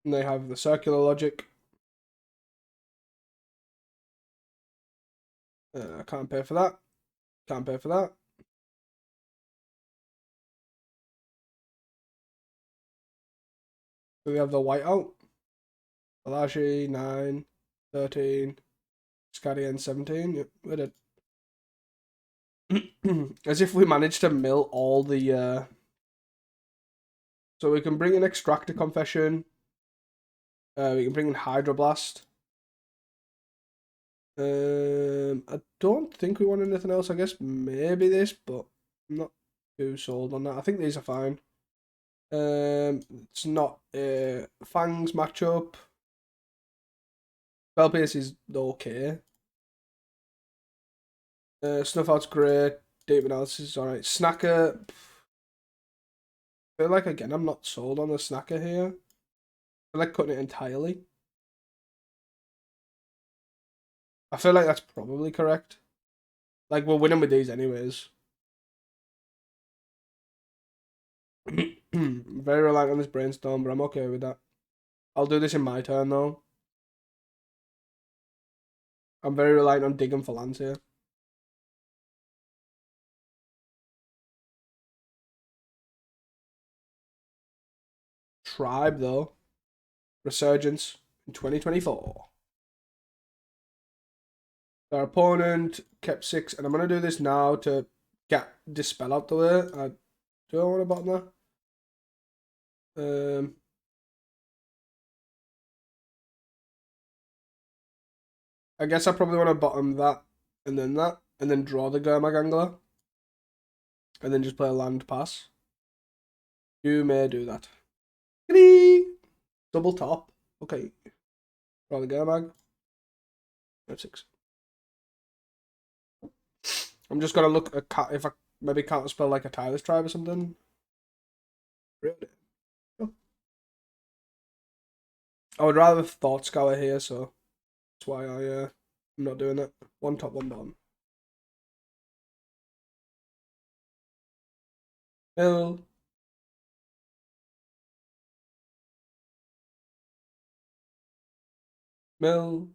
And they have the circular logic. I can't pay for that. Can't pay for that. So we have the whiteout. Balashi, 9, 13. Scadian, 17. Yep, we did. As if we managed to mill all the... So we can bring in Extractor Confession. We can bring in Hydroblast. I don't think we want anything else. I guess maybe this, but I'm not too sold on that. I think these are fine. It's not a Fangs matchup. Spell Pierce is okay. Snuff Out's great. Deep Analysis is alright. Snacker. I feel like, again, I'm not sold on the Snacker here. I like cutting it entirely. I feel like that's probably correct. Like, we're winning with these anyways. Very reliant on this brainstorm, but I'm okay with that. I'll do this in my turn, though. I'm very reliant on digging for lands here. Tribe, though. Resurgence in 2024. Our opponent kept 6, and I'm going to do this now to get Dispel out the way. Do I want to bottom that? I guess I probably want to bottom that, and then draw the Gurmag Angler, and then just play a land pass. You may do that. Double top. Okay. Draw the Gurmag. 6. I'm just gonna look at if I maybe counter spell like a Tireless Tribe or something. Really? Oh. I would rather have Thought Scour here, so that's why I'm not doing that. 1 top, 1 bottom. Mill. Mill.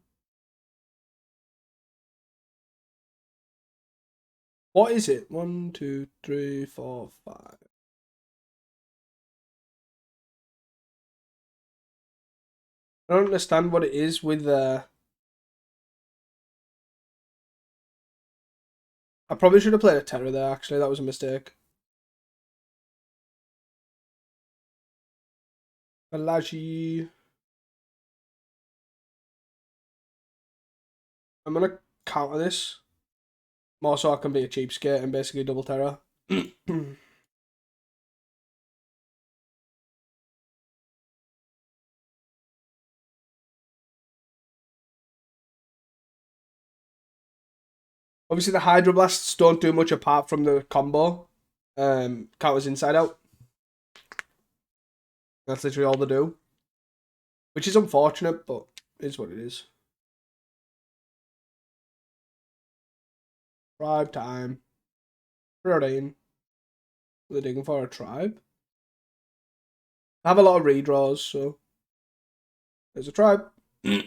What is it? 1, 2, 3, 4, 5. I don't understand what it is with I probably should have played a Terror there, actually. That was a mistake. Alaji. I'm gonna counter this. More so I can be a cheapskate and basically double terror. Obviously, the Hydroblasts don't do much apart from the combo. Counters inside out. That's literally all they do. Which is unfortunate, but is what it is. Tribe time. 13. They're digging for a tribe. I have a lot of redraws, so there's a tribe. Do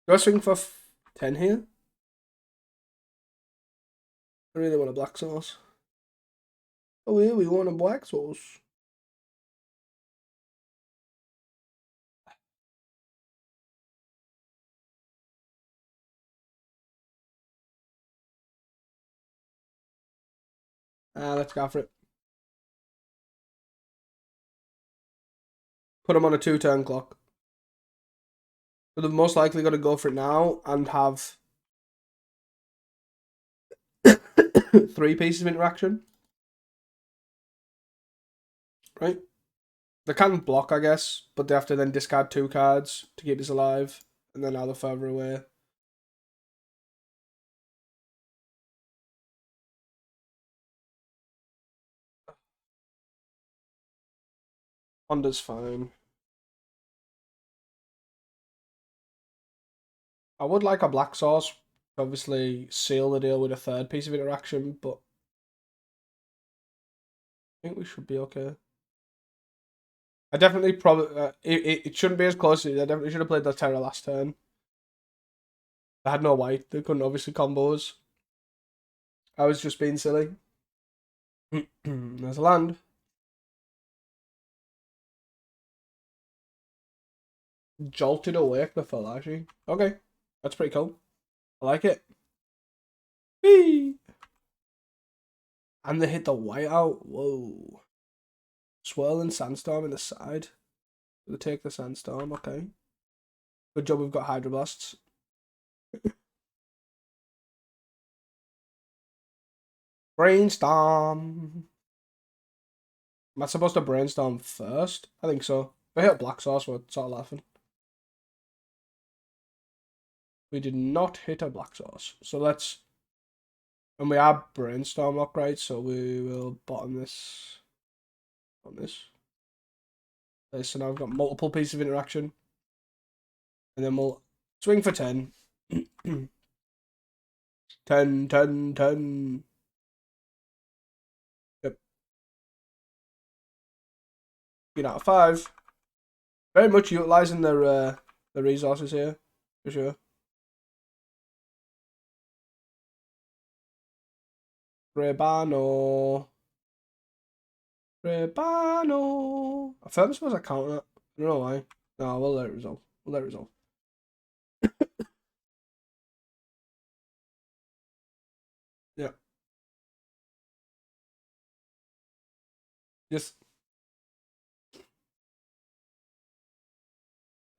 I swing for 10 here? I really want a black sauce. Oh yeah, we want a black sauce. Let's go for it. Put them on a 2-turn clock. So they're most likely going to go for it now and have 3 pieces of interaction. Right? They can block, I guess, but they have to then discard 2 cards to keep this alive. And then now they're further away. Honda's fine. I would like a black sauce. Obviously, seal the deal with a 3rd piece of interaction, but I think we should be okay. I definitely probably it shouldn't be as close. I definitely should have played the Terra last turn. I had no white. They couldn't obviously combos. I was just being silly. There's a land. Jolted awake the Falashi. Okay, that's pretty cool. I like it. Whee! And they hit the white out. Whoa. Swirling Sandstorm in the side. They take the Sandstorm. Okay. Good job we've got Hydroblasts. Brainstorm. Am I supposed to brainstorm first? I think so. If I hit black sauce, we're sort of laughing. We did not hit a black sauce. So let's... And we are brainstorm lock, right? So we will bottom this on this. Okay, so now we've got multiple pieces of interaction. And then we'll swing for 10. 10, 10, 10. Yep. Get out of 5. Very much utilising the resources here, for sure. Rebano. Rebano. I felt I'm supposed to count that. I don't know why. No, we'll let it resolve. We'll let it resolve. Yeah. Just.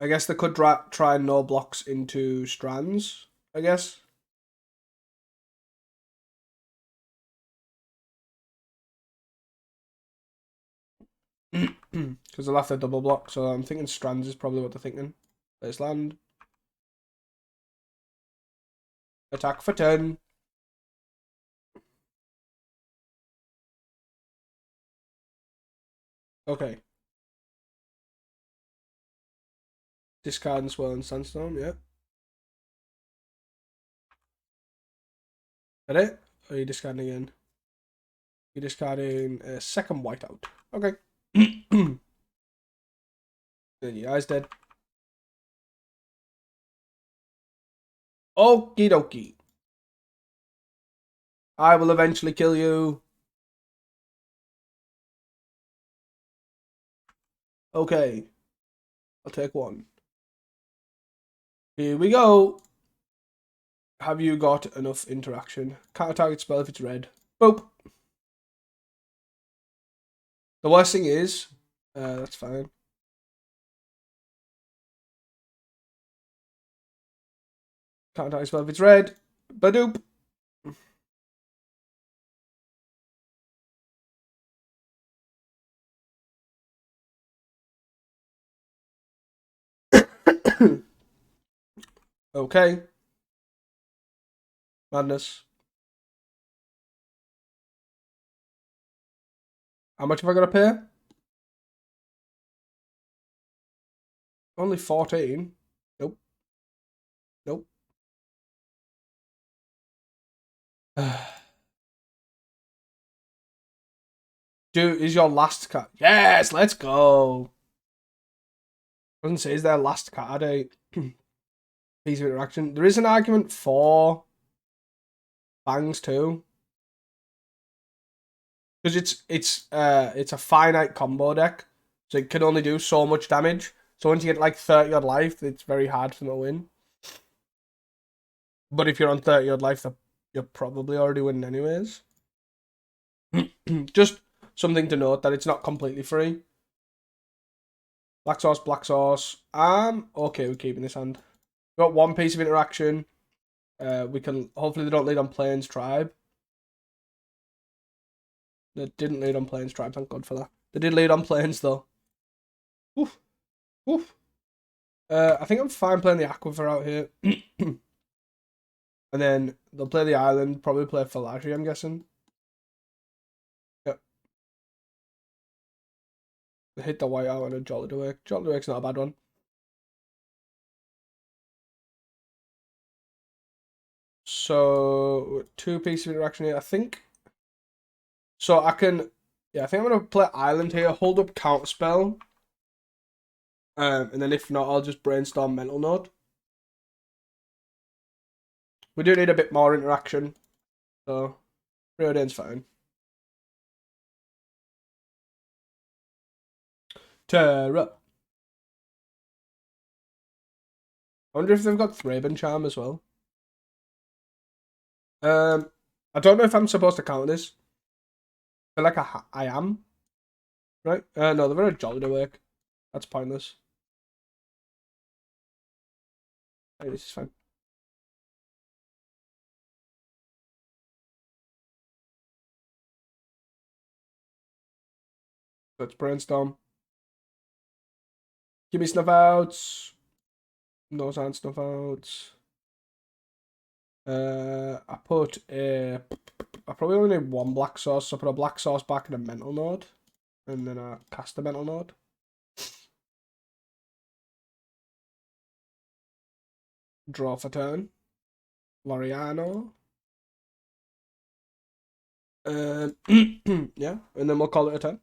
I guess they could try no blocks into strands, I guess. Because they'll have to double block, so I'm thinking strands is probably what they're thinking. Let's land. Attack for 10. Okay. Discard and swirl and sandstorm, yeah. That it? Or are you discarding again? You're discarding a second whiteout. Okay. Then your eye's dead. Okie dokie. I will eventually kill you. Okay. I'll take 1. Here we go. Have you got enough interaction? Counter target spell if it's red. Boop. The worst thing is, that's fine. Can't attack spell if it's red. Badoop. Okay. Madness. How much have I got to pay? Only 14. Nope. Nope. Dude, is your last card? Yes, let's go. Doesn't say is their last card a piece of interaction. There is an argument for bangs too, because it's a finite combo deck, so it can only do so much damage. So once you get like 30 odd life, it's very hard for them to win. But if you're on 30 odd life, you're probably already winning anyways. Just something to note that it's not completely free. Black sauce, black sauce. Okay, we're keeping this hand. We've got one piece of interaction. We can hopefully they don't lead on Plains Tribe. They didn't lead on Plains Tribe, thank God for that. They did lead on Plains though. Oof. Oof. I think I'm fine playing the Aquifer out here. And then they'll play the island, probably play Falashi, I'm guessing. Yep. They hit the white out on a Jolly Jollywork's not a bad one. So, two pieces of interaction here, I think. So I can, yeah, I think I'm going to play island here, hold up counterspell. And then if not, I'll just brainstorm mental node. We do need a bit more interaction. So, Preordain's fine. Terra. I wonder if they've got Thraben Charm as well. I don't know if I'm supposed to count this. I feel like I am. Right? No, they're very jolly to work. That's pointless. Hey, this is fine. Let's brainstorm. Give me snuff outs. No sign snuff outs. I probably only need one black sauce, so I put a black sauce back in a mental node. And then I cast a mental node. Draw for turn. Loriano. Yeah, and then we'll call it a turn.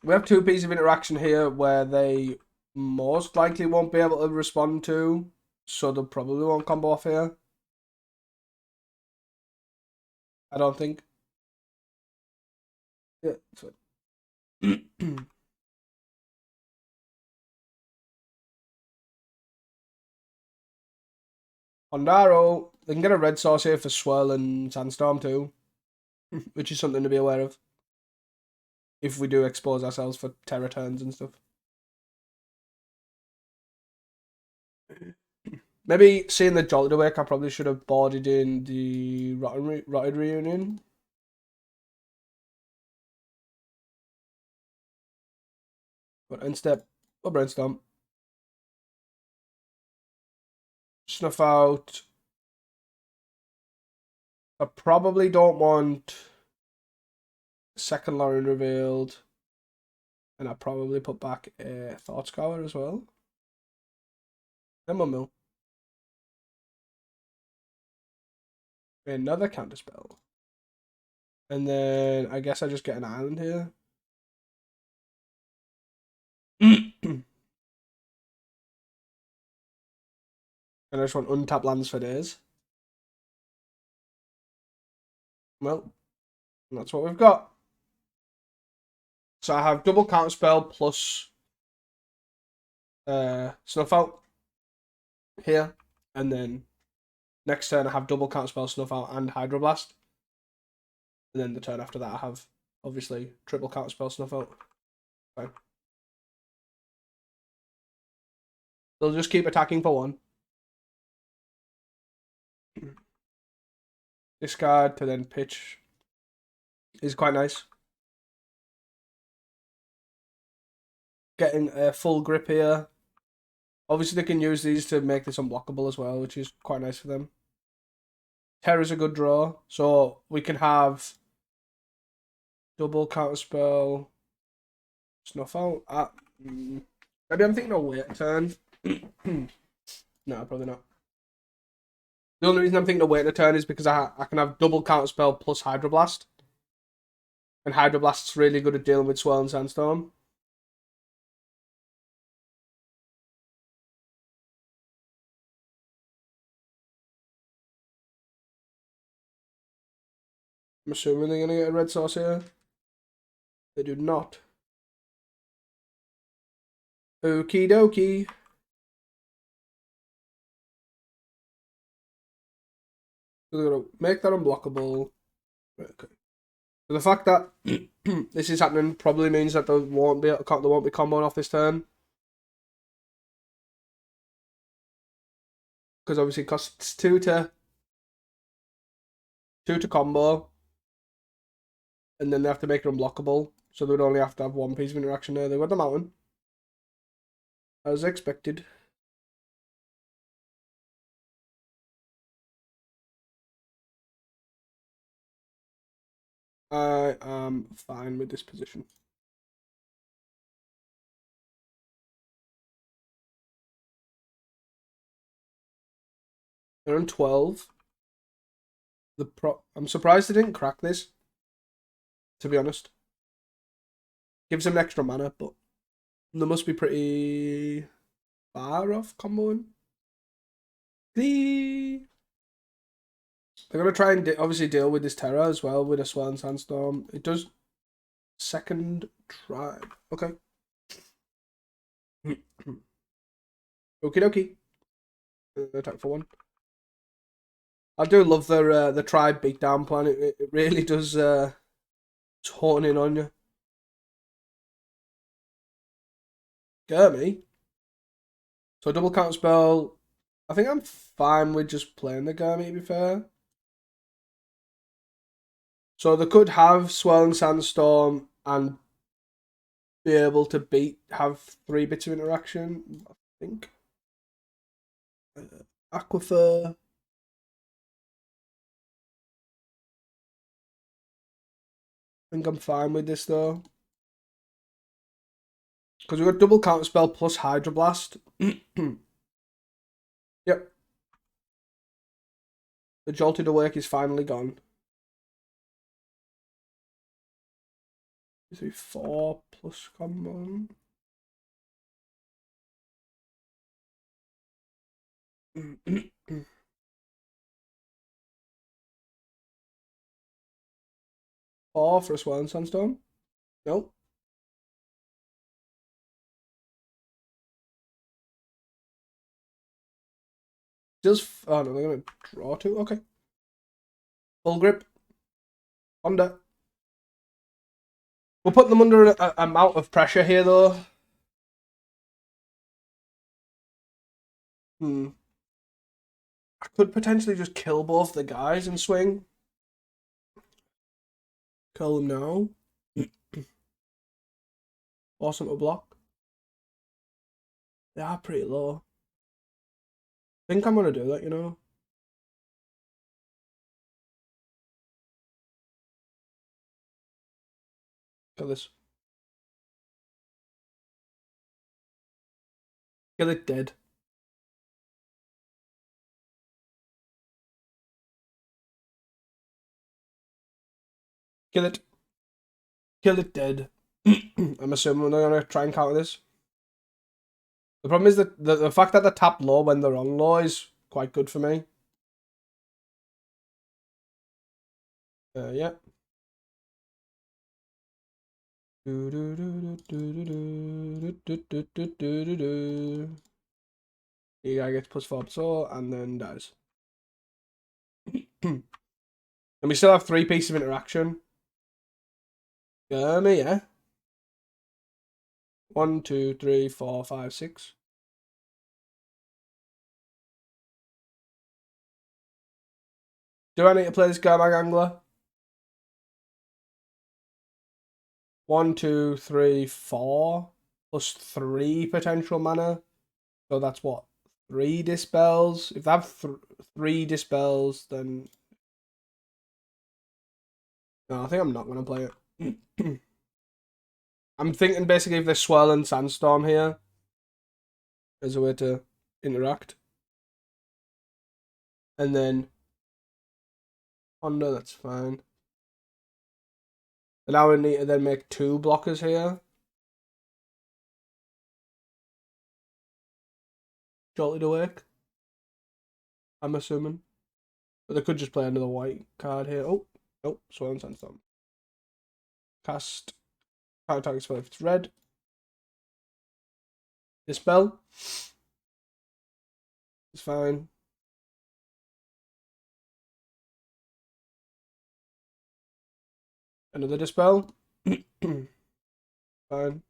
We have two pieces of interaction here where they most likely won't be able to respond to, so they probably won't combo off here. I don't think. Yeah, that's fine. Ondaro, they can get a red sauce here for Swirl and Sandstorm too, which is something to be aware of. If we do expose ourselves for terror turns and stuff. Maybe seeing the Jolly Wake, I probably should have boarded in the Rotted Reunion. But instead, we'll brainstorm. Snuff out. I probably don't want second Lauren revealed. And I probably put back a Thought Scour as well. Then we'll mill. Another counterspell. And then I guess I just get an island here. And I just want untapped lands for days. Well, that's what we've got. So I have double counterspell plus Snuff Out here. And then next turn I have double counterspell, Snuff Out, and Hydroblast. And then the turn after that I have obviously triple counterspell snuff out. Fine. They'll just keep attacking for 1. Discard to then pitch is quite nice. Getting a full grip here. Obviously, they can use these to make this unblockable as well, which is quite nice for them. Terror's a good draw, so we can have double counterspell, snuff out. Maybe I'm thinking of wait a turn. No, probably not. The only reason I'm thinking of waiting a turn is because I can have double counterspell plus Hydroblast. And Hydroblast's really good at dealing with Swirl and Sandstorm. I'm assuming they're going to get a red source here. They do not. Okie dokie. So they're going to make that unblockable. Okay. So the fact that this is happening probably means that they won't be comboing off this turn. Because obviously it costs 2 to combo. And then they have to make it unblockable. So they would only have to have 1 piece of interaction there. They got the mountain. As expected. I am fine with this position. They're on 12. I'm surprised they didn't crack this, to be honest. Gives them extra mana, but they must be pretty far off comboing. They're going to try and obviously deal with this Terror as well with a Swell and Sandstorm. It does second tribe. Okay. Okie dokie. Attack for 1. I do love the tribe beatdown plan. It really does tone in on you. Gurmy. So double counter spell. I think I'm fine with just playing the Gurmy, to be fair. So they could have Swirling Sandstorm and be able to have 3 bits of interaction, I think. Aquifer. I think I'm fine with this though. Because we've got double counterspell plus Hydroblast. Yep. The Jolted Awake is finally gone. 3, 4 plus combo. Four for a Swirling Sandstorm. Nope. Oh no, they're gonna draw 2. Okay. Full grip. Under. We're putting them under an amount of pressure here though. I could potentially just kill both the guys and swing. Kill them now. Force them to block. They are pretty low. I think I'm gonna do that, you know. Kill this. Kill it dead. Kill it. Kill it dead. I'm assuming they're gonna try and counter this. The problem is that the fact that they tap low when they're on low is quite good for me. Yeah. The guy gets +4 so and then dies. And we still have 3 pieces of interaction. Yeah. 1, 2, 3, 4, 5, 6. Do I need to play this Gurmag Angler? 1, 2, 3, 4. Plus 3 potential mana. So that's what? 3 dispels? If I have 3 dispels, then... No, I think I'm not going to play it. I'm thinking basically if there's Swirl and Sandstorm here as a way to interact. And then... Oh no, that's fine. And now we need to then make 2 blockers here. Jolted Awake. I'm assuming. But they could just play another white card here. Oh, nope, Swirl and Sandstorm. Cast. Power target spell if it's red. Dispel. It's fine. Another Dispel. Fine.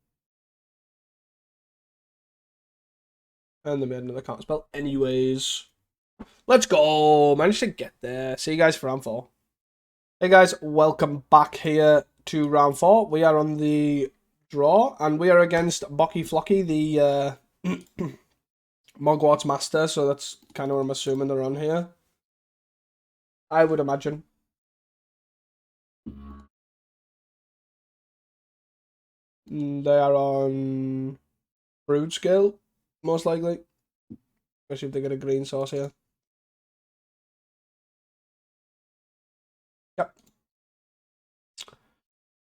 And they made another counter spell. Anyways. Let's go. Managed to get there. See you guys for round 4. Hey guys, welcome back here to round 4. We are on the draw, and we are against Bocky Flocky, the Mogwarts Master, so that's kind of what I'm assuming they're on here. I would imagine. They are on Brood Scale, most likely. Especially if they get a green source here. Yep.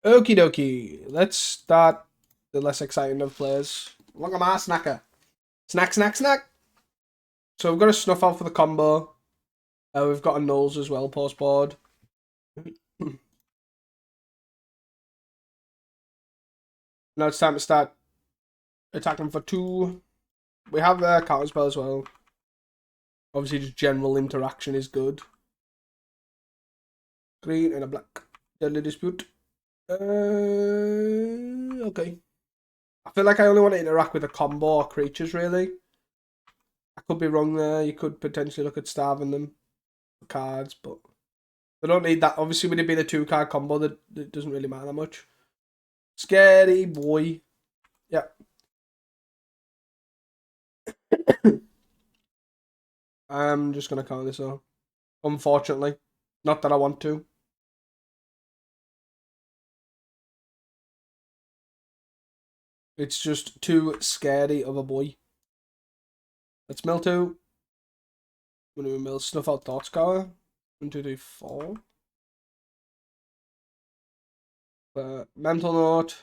Okie dokie. Let's start the less exciting of players. Look at my snacker. Snack, snack, snack. So we've got a Snuff Out for the combo. We've got a Nulls as well, post board. Now it's time to start attacking for 2. We have a counter spell as well. Obviously, just general interaction is good. Green and a black. Deadly Dispute. Okay. I feel like I only want to interact with a combo or creatures, really. I could be wrong there. You could potentially look at starving them for cards, but they don't need that. Obviously, with it being a 2-card combo, that it doesn't really matter that much. Scary boy. Yeah. I'm just going to count this off. Unfortunately. Not that I want to. It's just too scary of a boy. Let's mill 2. When we mill Snuff Out Thought Scour. 1, 2, 3, 4. Mental Note.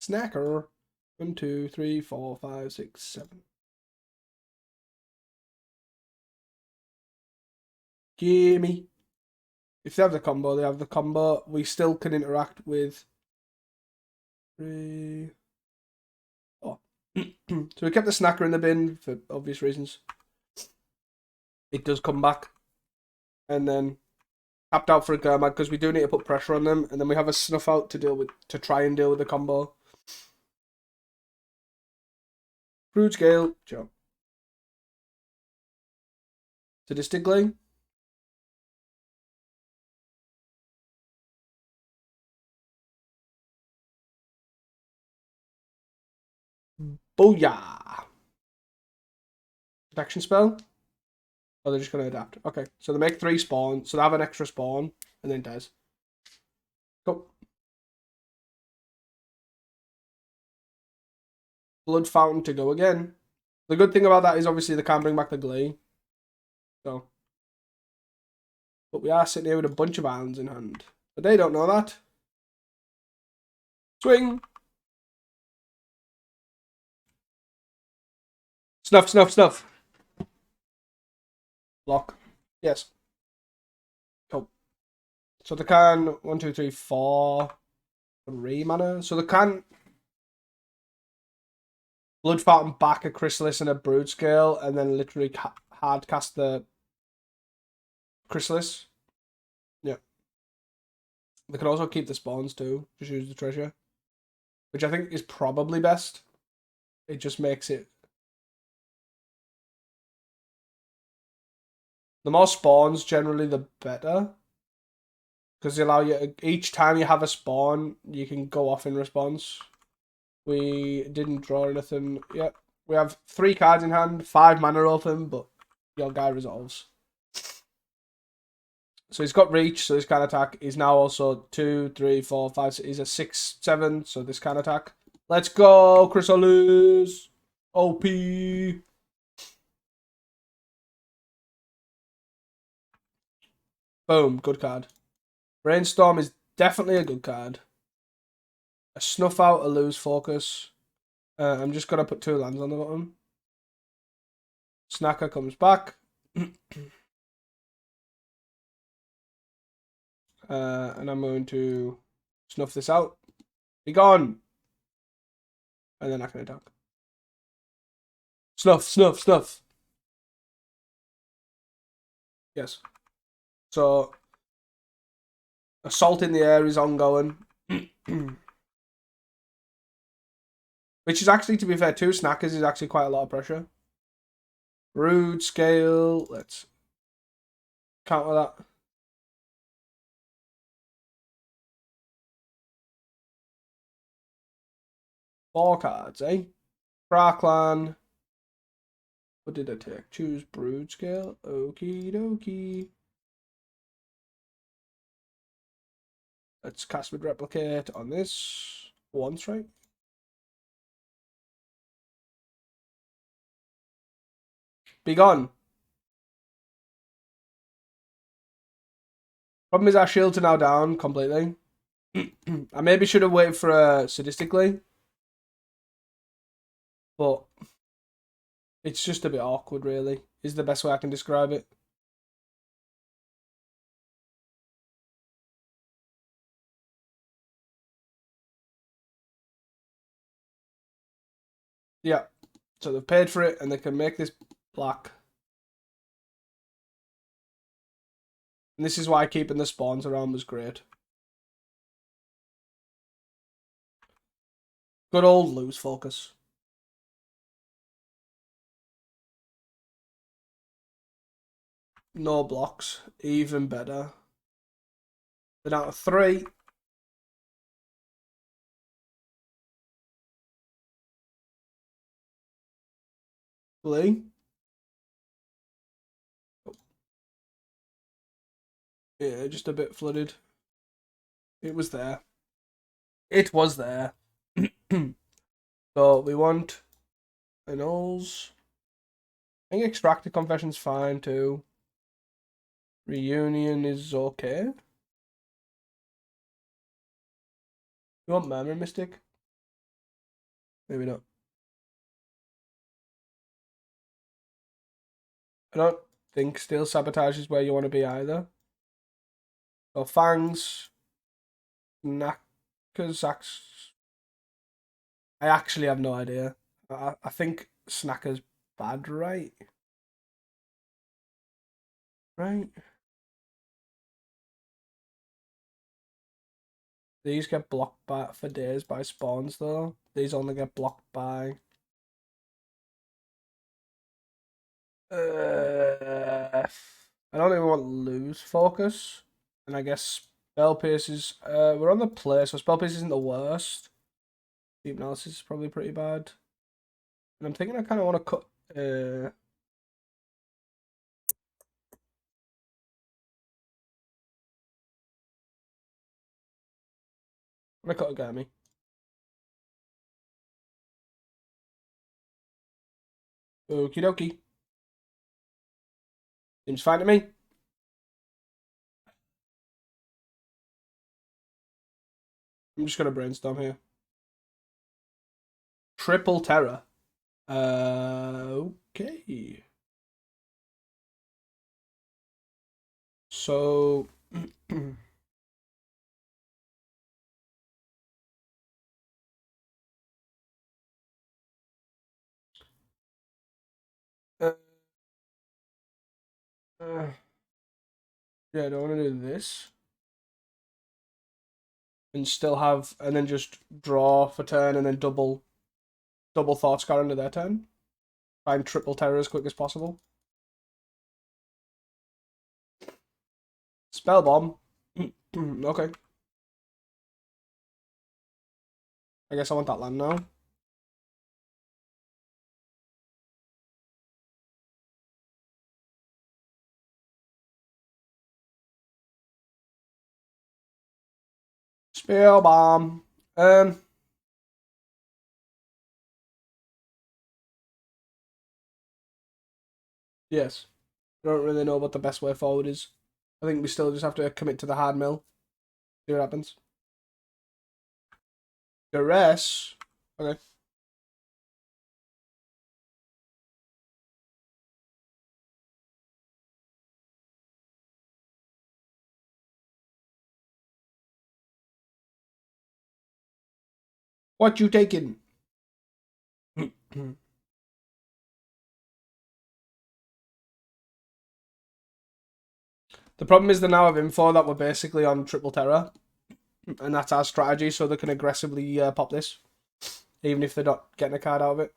Snacker. 1, 2, 3, 4, 5, 6, 7. Gimme. If they have the combo, they have the combo. We still can interact with 3. Oh. So we kept the snacker in the bin for obvious reasons. It does come back. And then tapped out for a Gurmag because we do need to put pressure on them. And then we have a Snuff Out to try and deal with the combo. Brood Scale, jump. Sadistically. Booyah! Protection spell? Oh, they're just going to adapt. Okay, so they make 3 spawn. So they have an extra spawn, and then dies. Go. Blood Fountain to go again. The good thing about that is obviously they can't bring back the Glee. So. But we are sitting here with a bunch of islands in hand. But they don't know that. Swing! Snuff, snuff, snuff. Block. Yes. Cool. So they can 1, 2, 3, 4, 3 mana. So they can Blood Fountain back a Chrysalis and a Brood Scale, and then literally hard cast the Chrysalis. Yeah. They can also keep the spawns too. Just use the treasure, which I think is probably best. It just makes it. The more spawns, generally, the better. Because they allow you, each time you have a spawn, you can go off in response. We didn't draw anything yet. We have 3 cards in hand, 5 mana open, but your guy resolves. So he's got reach, so this can attack. He's now also 2, 3, 4, 5, 6. He's a 6, 7, so this can attack. Let's go, Chrysalis! OP! Boom, good card. Brainstorm is definitely a good card. A Snuff Out, a Lose Focus. I'm just going to put 2 lands on the bottom. Snacker comes back. And I'm going to snuff this out. Be gone! And then I can attack. Snuff, snuff, snuff. Yes. So, Assault in the Air is ongoing. Which is actually, to be fair, 2 snackers is actually quite a lot of pressure. Rude Scale. Let's counter that. Four cards, eh? Cracklan. What did I take? Choose Brood Scale. Okie dokie. Let's cast with Replicate on this. Once, right? Be gone. Problem is our shields are now down completely. I maybe should have waited for a Sadistically. But it's just a bit awkward, really, is the best way I can describe it. Yeah. So they've paid for it and they can make this black. And this is why keeping the spawns around was great. Good old Lose Focus. No blocks. Even better. They're down to 3. Blue. Yeah, just a bit flooded. It was there. It was there. So we want Annals. I think Extracted Confession's fine too. Reunion is okay. You want Murmur Mystic? Maybe not. I don't think Steel Sabotage is where you want to be either. So Fangs, Knackers, I actually have no idea. I think Snacker's bad, right? Right? These get blocked by, for days by spawns, though. These only get blocked by... I don't even want Lose Focus. And I guess Spell Pierce is... we're on the play, so Spell Pierce isn't the worst. Deep Analysis is probably pretty bad. And I'm thinking I kind of want to cut... I'm going to cut Agami. Okie dokie. Seems fine to me. I'm just going to brainstorm here. Triple Terror. Okay. So... uh, yeah, I don't want to do this. and still have, and then just draw for turn and then double Thought Scar into their turn. Try and triple terror as quick as possible. Spell bomb. Okay. I guess I want that land now. Spell bomb. Yes. I don't really know what the best way forward is. I think we still just have to commit to the hard mill. See what happens. Duress. Okay. What you taking? The problem is they now have info that we're basically on triple terror, and that's our strategy, so they can aggressively pop this, even if they're not getting a card out of it.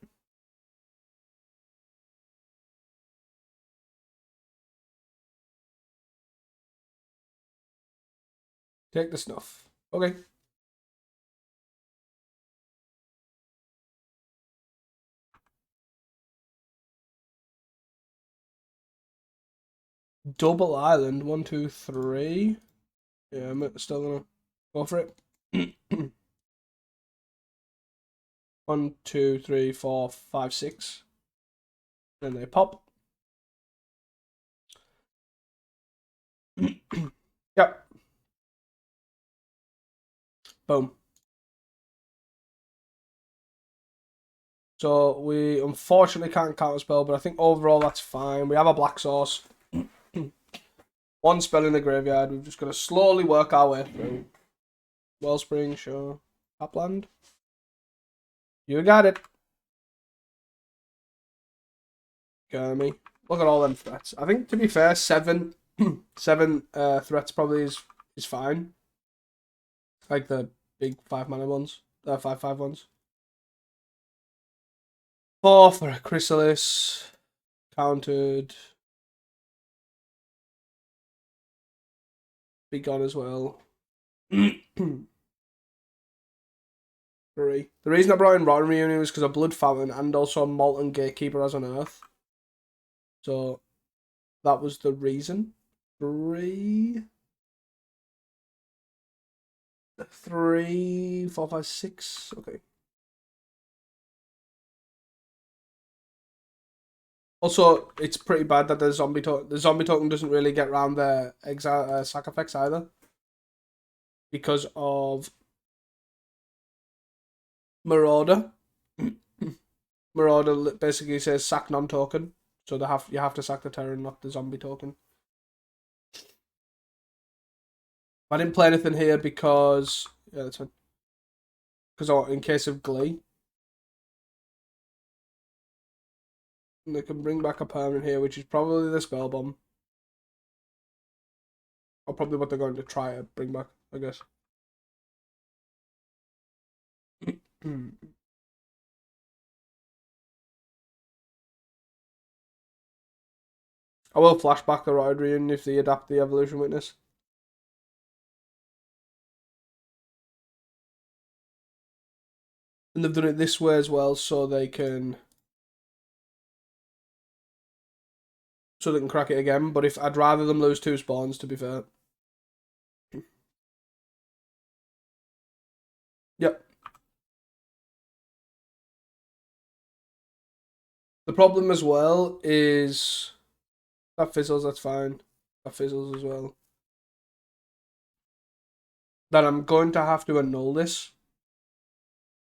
Take the snuff. Okay. Double island. 1, 2, 3. Yeah, I'm still gonna go for it. 1, 2, 3, 4, 5, 6. Then they pop. Yep. Boom. So we unfortunately can't counterspell, but I think overall that's fine. We have a black source. One spell in the graveyard. We've just got to slowly work our way through. Wellspring, sure. Upland. You got it. Gurmy. Look at all them threats. I think, to be fair, 7 threats probably is fine. Like the big 5-mana ones. 5/5 ones. 4 for a Chrysalis. Countered. Be gone as well. 3. The reason I brought in Rotten Reunion was because of Blood Fountain and also Molten Gatekeeper as on Earth. So that was the reason. 3, 4, 5, 6. Okay. Also, it's pretty bad that the zombie token doesn't really get around the exile sack effects either, because of Marauder. Marauder basically says sack non-token, so you have to sack the Terran, not the zombie token. I didn't play anything here because that's fine. Because in case of Glee, they can bring back a permanent here, which is probably the spell bomb, or probably what they're going to try to bring back, I guess. I will flashback the Rodrian if they adapt the Evolution Witness. And they've done it this way as well, so they can crack it again. But if I'd rather them lose 2 spawns, to be fair. Yep. The problem as well is that fizzles. That's fine. That fizzles as well. Then I'm going to have to annul this,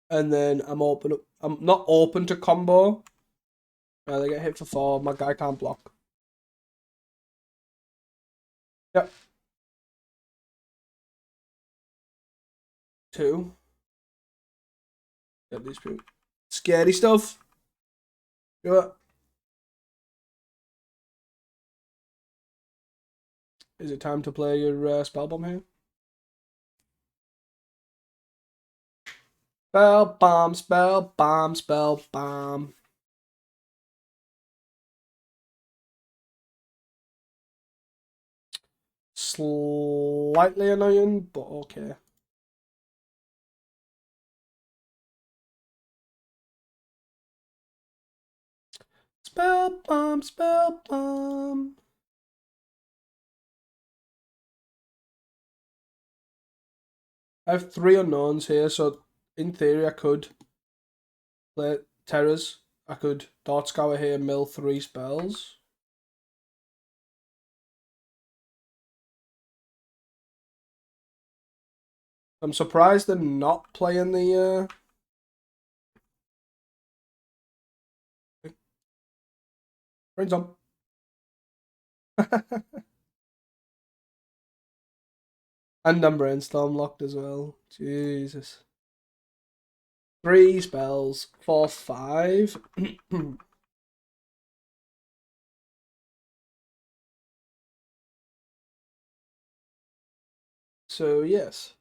and then I'm not open to combo. They get hit for 4. My guy can't block. Yep. 2. Get these people. Scary stuff. Yeah. Is it time to play your spell bomb here? Spell bomb, spell bomb, spell bomb. Slightly annoying, but okay. Spell bomb, spell bomb. I have 3 unknowns here, so in theory I could play Terrors. I could Dart Scour here, mill 3 spells. I'm surprised they're not playing the Brains on. And I'm Brainstorm locked as well. Jesus. 3 spells for 5. So, yes.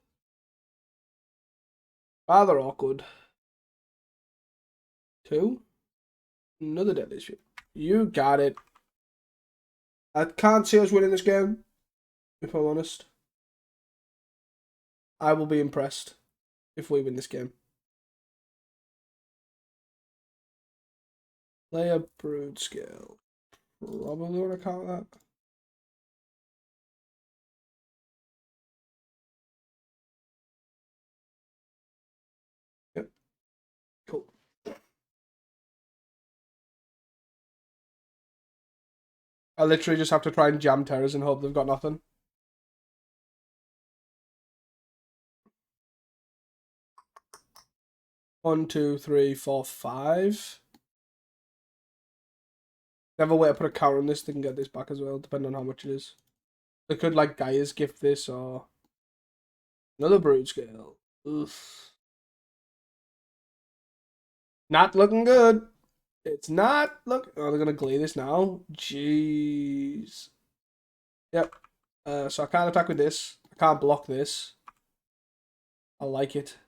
Rather awkward. 2. Another Deadliest. You got it. I can't see us winning this game, if I'm honest. I will be impressed if we win this game. Play a Brood Scale. Probably want to count that. Yep. Cool. I literally just have to try and jam Terrors and hope they've got nothing. One, two, three, four, 5. They have a way to put a counter on this, they can get this back as well, depending on how much it is. They could, like, Gaia's gift this, or another Brood Scale. Oof. Not looking good. It's not look. Oh, they're gonna glee this now. Jeez. Yep. So I can't attack with this. I can't block this. I like it.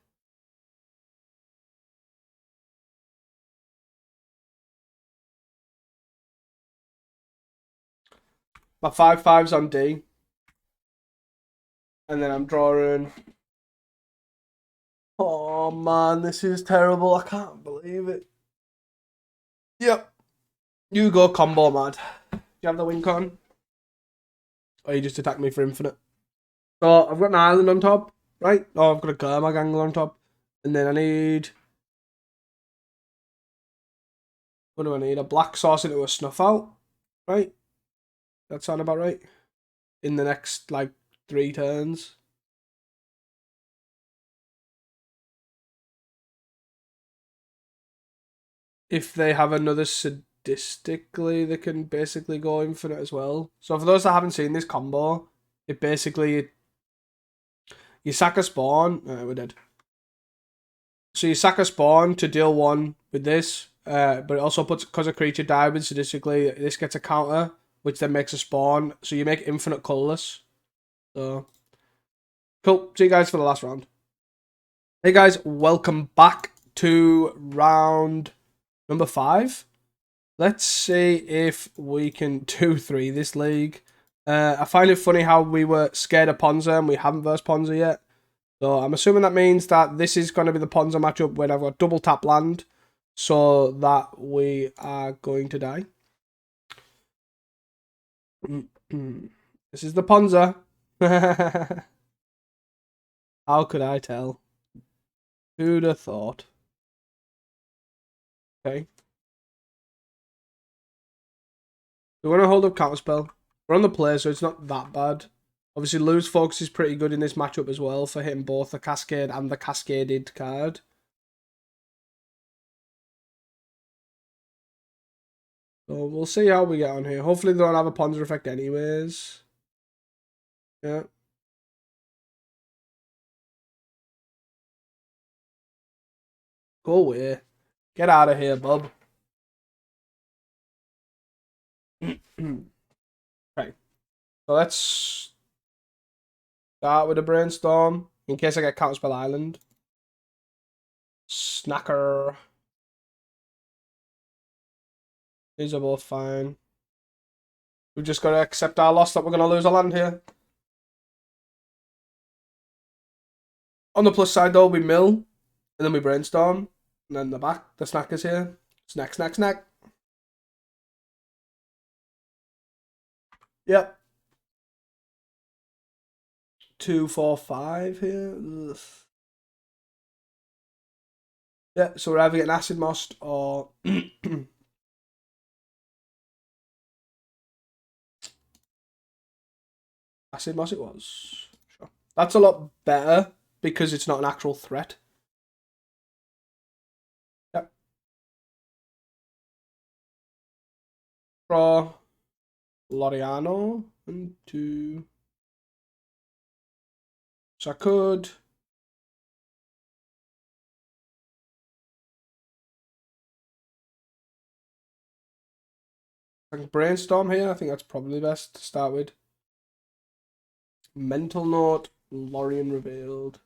My 5/5's on D. And then I'm drawing. Oh man, this is terrible. I can't believe it. Yep. You go combo mad. Do you have the win con? Or you just attack me for infinite? So I've got an island on top, right? Oh, I've got a Gurmag angle on top. And then I need. What do I need? A black sauce into a snuff out, right? That sound about right? In the next, like, 3 turns. If they have another sadistically, they can basically go infinite as well. So for those that haven't seen this combo, it basically, you sack a spawn. We're dead. So you sack a spawn to deal 1 with this, but it also puts, because a creature died with sadistically, this gets a counter, which then makes a spawn. So you make infinite colorless. So cool. See you guys for the last round. Hey guys, welcome back to round number 5. Let's see if we can 2-3 this league. I find it funny how we were scared of Ponza and we haven't versed Ponza yet. So I'm assuming that means that this is going to be the Ponza matchup where I've got double tap land so that we are going to die. This is the Ponza. How could I tell? Who'd have thought? Okay. We're going to hold up counterspell. We're on the play, so it's not that bad. Obviously, Lose Focus is pretty good in this matchup as well for hitting both the Cascade and the Cascaded card. So we'll see how we get on here. Hopefully they don't have a Ponza effect anyways. Yeah. Go away. Get out of here, bub. Okay. So let's start with a Brainstorm in case I get Counterspell Island. Snacker. These are both fine. We've just got to accept our loss that we're going to lose our land here. On the plus side, though, we mill, and then we brainstorm, and then the snack is here. Snack, snack, snack. Yep. 2, 4, 5 here. Ugh. Yeah, so we're either getting acid mossed or acid moss it was. Sure. That's a lot better because it's not an actual threat. Yep. Draw Loriano into. So I could. I can brainstorm here. I think that's probably best to start with. Mental note, Lorien revealed.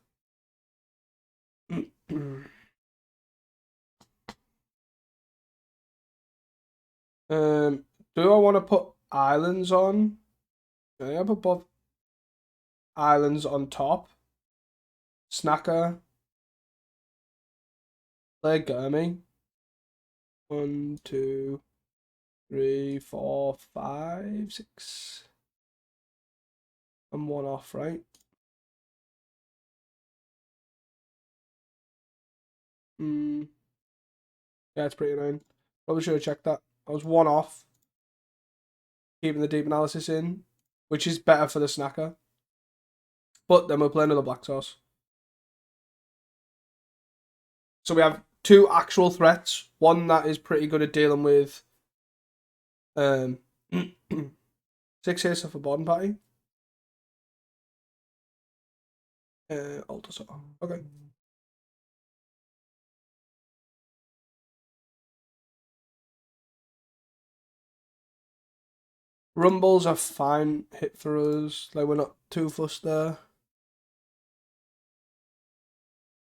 Do I want to put islands on? I put both islands on top. Snacker. Play Gurmy. 1, 2, 3, 4, 5, 6. And 1 off, right? Yeah, it's pretty annoying. Probably should have checked that. I was 1 off. Keeping the deep analysis in, which is better for the snacker. But then we'll play another black sauce. So we have 2 actual threats. One that is pretty good at dealing with 6 hits off a bottom party. Alter saw. Okay. Rumbles are fine hit for us. Like we're not too fussed there.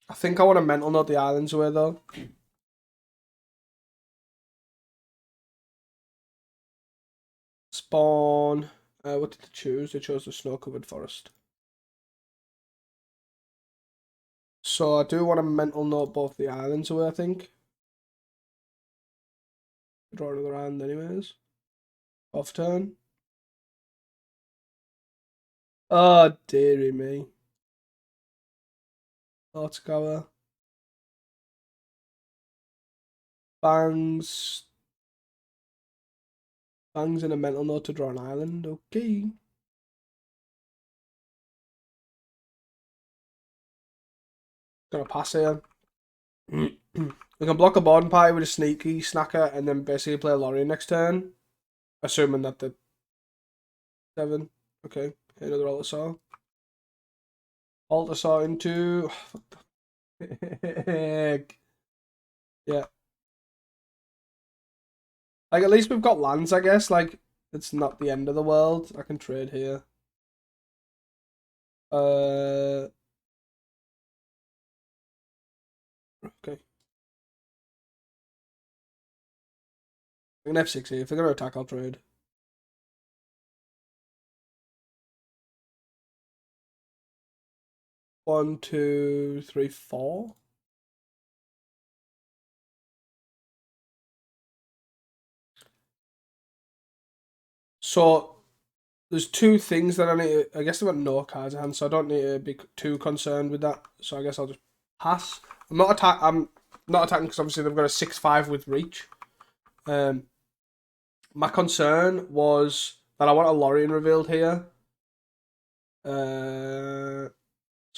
I think I want to mental note the islands away though. Spawn. What did they choose? They chose the snow-covered forest. So I do want to mental note both the islands away, I think. Draw another hand anyways. Off turn. Oh, dearie me. Let's go. Bangs. Bangs in a mental note to draw an island. Okay. Gonna pass here. We can block a bottom party with a sneaky snacker and then basically play a Lorien next turn. Assuming that the 7. Okay. Another altar saw. Altar saw into. Yeah. Like, at least we've got lands, I guess. Like, it's not the end of the world. I can trade here. Okay. I can F6 here. If they're going to attack, I'll trade. 1, 2, 3, 4. So there's 2 things that I need to, I guess I've got no cards in hand, so I don't need to be too concerned with that. So I guess I'll just pass. I'm not attacking because obviously they've got a 6/5 with reach. My concern was that I want a Lorien revealed here. So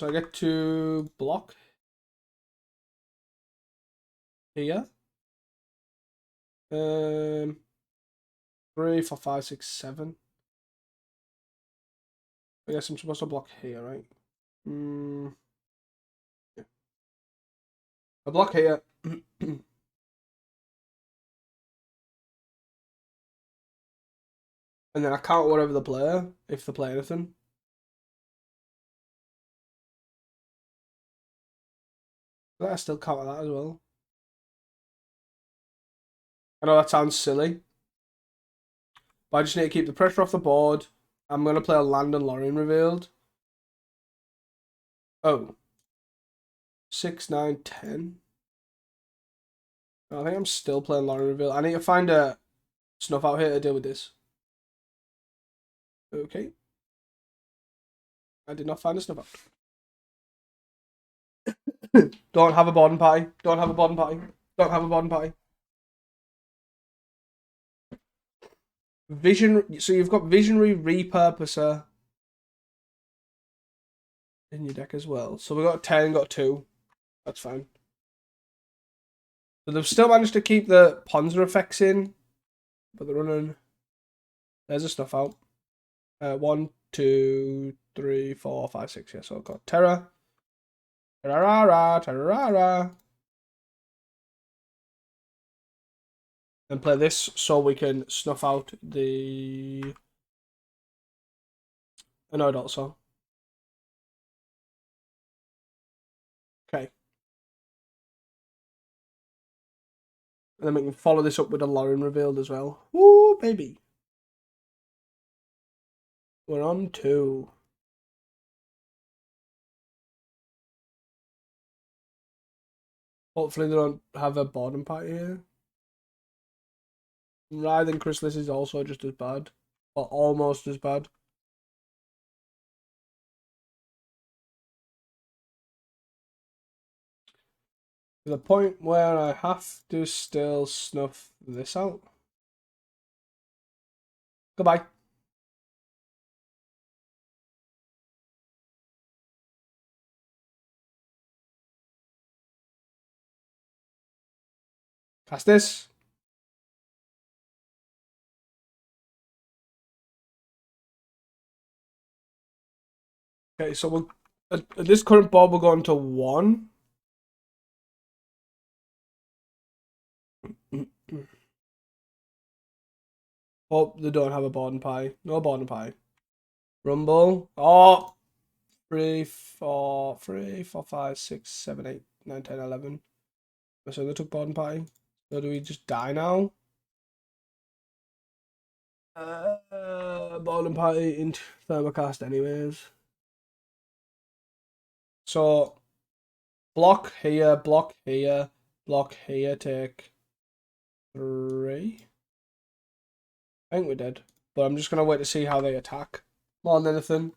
I get to block here. 3, 4, 5, 6, 7. I guess I'm supposed to block here, right? Yeah. I block here. And then I count whatever the player, if they play anything. I still counter that as well. I know that sounds silly, but I just need to keep the pressure off the board. I'm going to play a land and Lorien revealed. Oh. 6, 9, 10. I think I'm still playing Lorien revealed. I need to find a snuff out here to deal with this. Okay. I did not find a snuff out. Don't have a bottom pie. Don't have a bottom pie. Don't have a bottom pie. Vision. So you've got Visionary Repurposer in your deck as well. So we got 10, got 2. That's fine. So they've still managed to keep the Ponzer effects in, but they're running. There's a stuff out. 1, 2, 3, 4, 5, 6. Yeah, so I've got Terra. Terra, Terra. And play this so we can snuff out the annoyed also. Okay. And then we can follow this up with a Lorien revealed as well. Woo, baby. We're on 2. Hopefully they don't have a bottom party here. Writhing Chrysalis is also just as bad. Or almost as bad. To the point where I have to still snuff this out. Goodbye. Cast this. Okay, so we'll at this current board we're going to 1. Hope they don't have a board and pie. No board and pie. Rumble. Oh, 3, 4, 3, 4, 5, 6, 7, 8, 9, 10, 11. So they took board and pie. So do we just die now? Board and pie into Thermocast anyways. So block here, block here, block here, take 3. I think we're dead. But I'm just gonna wait to see how they attack. More than anything.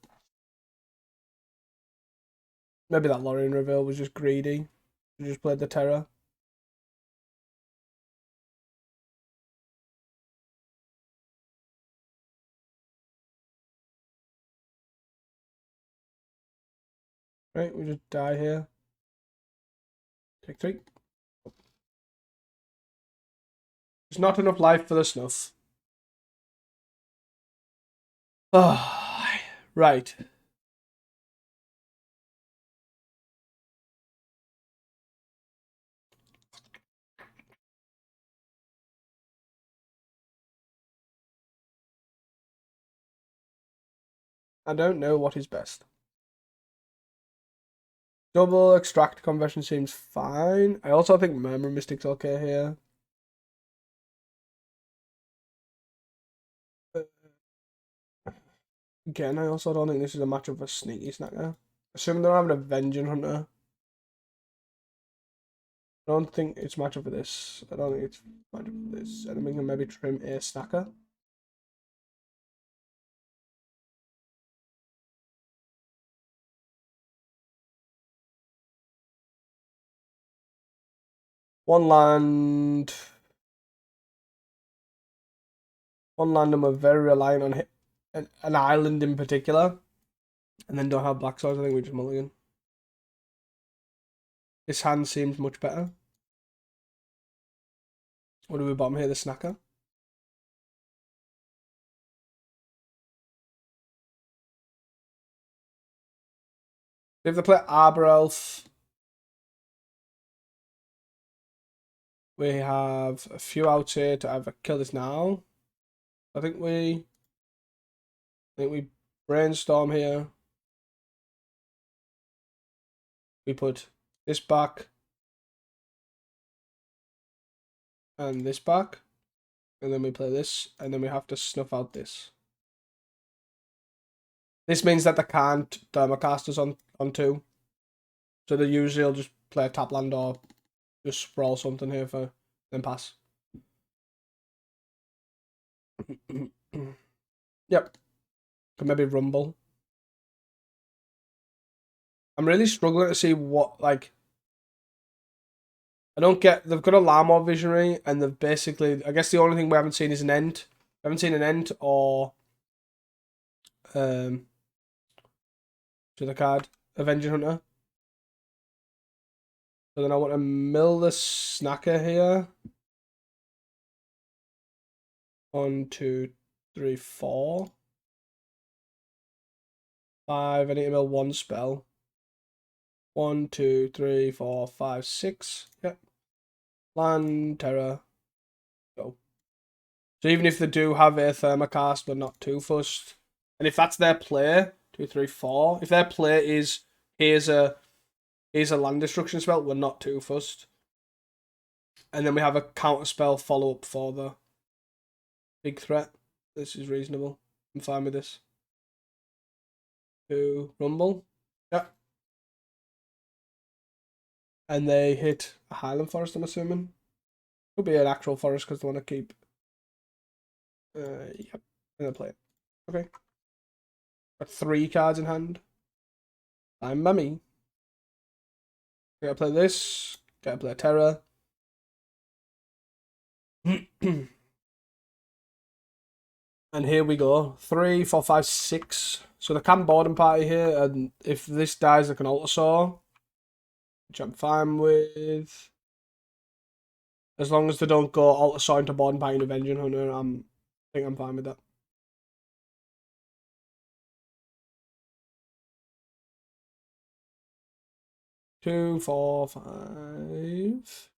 Maybe that Lorien reveal was just greedy. We just played the Terror. Right, we just die here. Take 3. There's not enough life for the snuff. Oh, right. I don't know what is best. Double extract conversion seems fine. I also think Murmur Mystic's okay here. Again, I also don't think this is a matchup for Sneaky Snacker. Assuming they're having a Vengeance Hunter. I don't think it's matchup for this. I don't think it's matchup for this. And then we can maybe trim a Snacker. One land. One land, and we're very reliant on an island in particular. And then don't have black swords. I think we just mulligan. This hand seems much better. What do we bottom here? The Snacker. If they play Arbor Elf, we have a few outs here to either kill this now. I think we brainstorm here. We put this back, and this back, and then we play this, and then we have to snuff out this. This means that they can't Thermocasters on 2. So they usually will just play a tap land or just sprawl something here for then pass. Yep. Could maybe rumble. I'm really struggling to see what, like, I don't get, they've got a Lamor Visionary, and they've basically, I guess the only thing we haven't seen is an End. We haven't seen an End or, to the card, Avenging Hunter. So then I want to mill the Snacker here. 1, 2, 3, 4. 5, I need to mill 1 spell. 1, 2, 3, 4, 5, 6. Yep. Land, Terror. Go. So even if they do have a Thermocast, we're not too fussed. And if that's their play, 2, 3, 4. If their play is here's a land destruction spell, we're not too fussed. And then we have a counter spell follow up for the big threat. This is reasonable. I'm fine with this. 2 Rumble. Yep. And they hit a Highland Forest, I'm assuming. Could be an actual forest because they want to keep. Yep. And then play it. Okay. Got 3 cards in hand. I'm mummy. Gotta play this. Gotta play Terror. And here we go. 3, 4, 5, 6. So the camp boarding party here, and if this dies, I can alter saw, which I'm fine with. As long as they don't go alter saw into boarding party and Avenging Hunter, I think I'm fine with that. Two, 4, 5.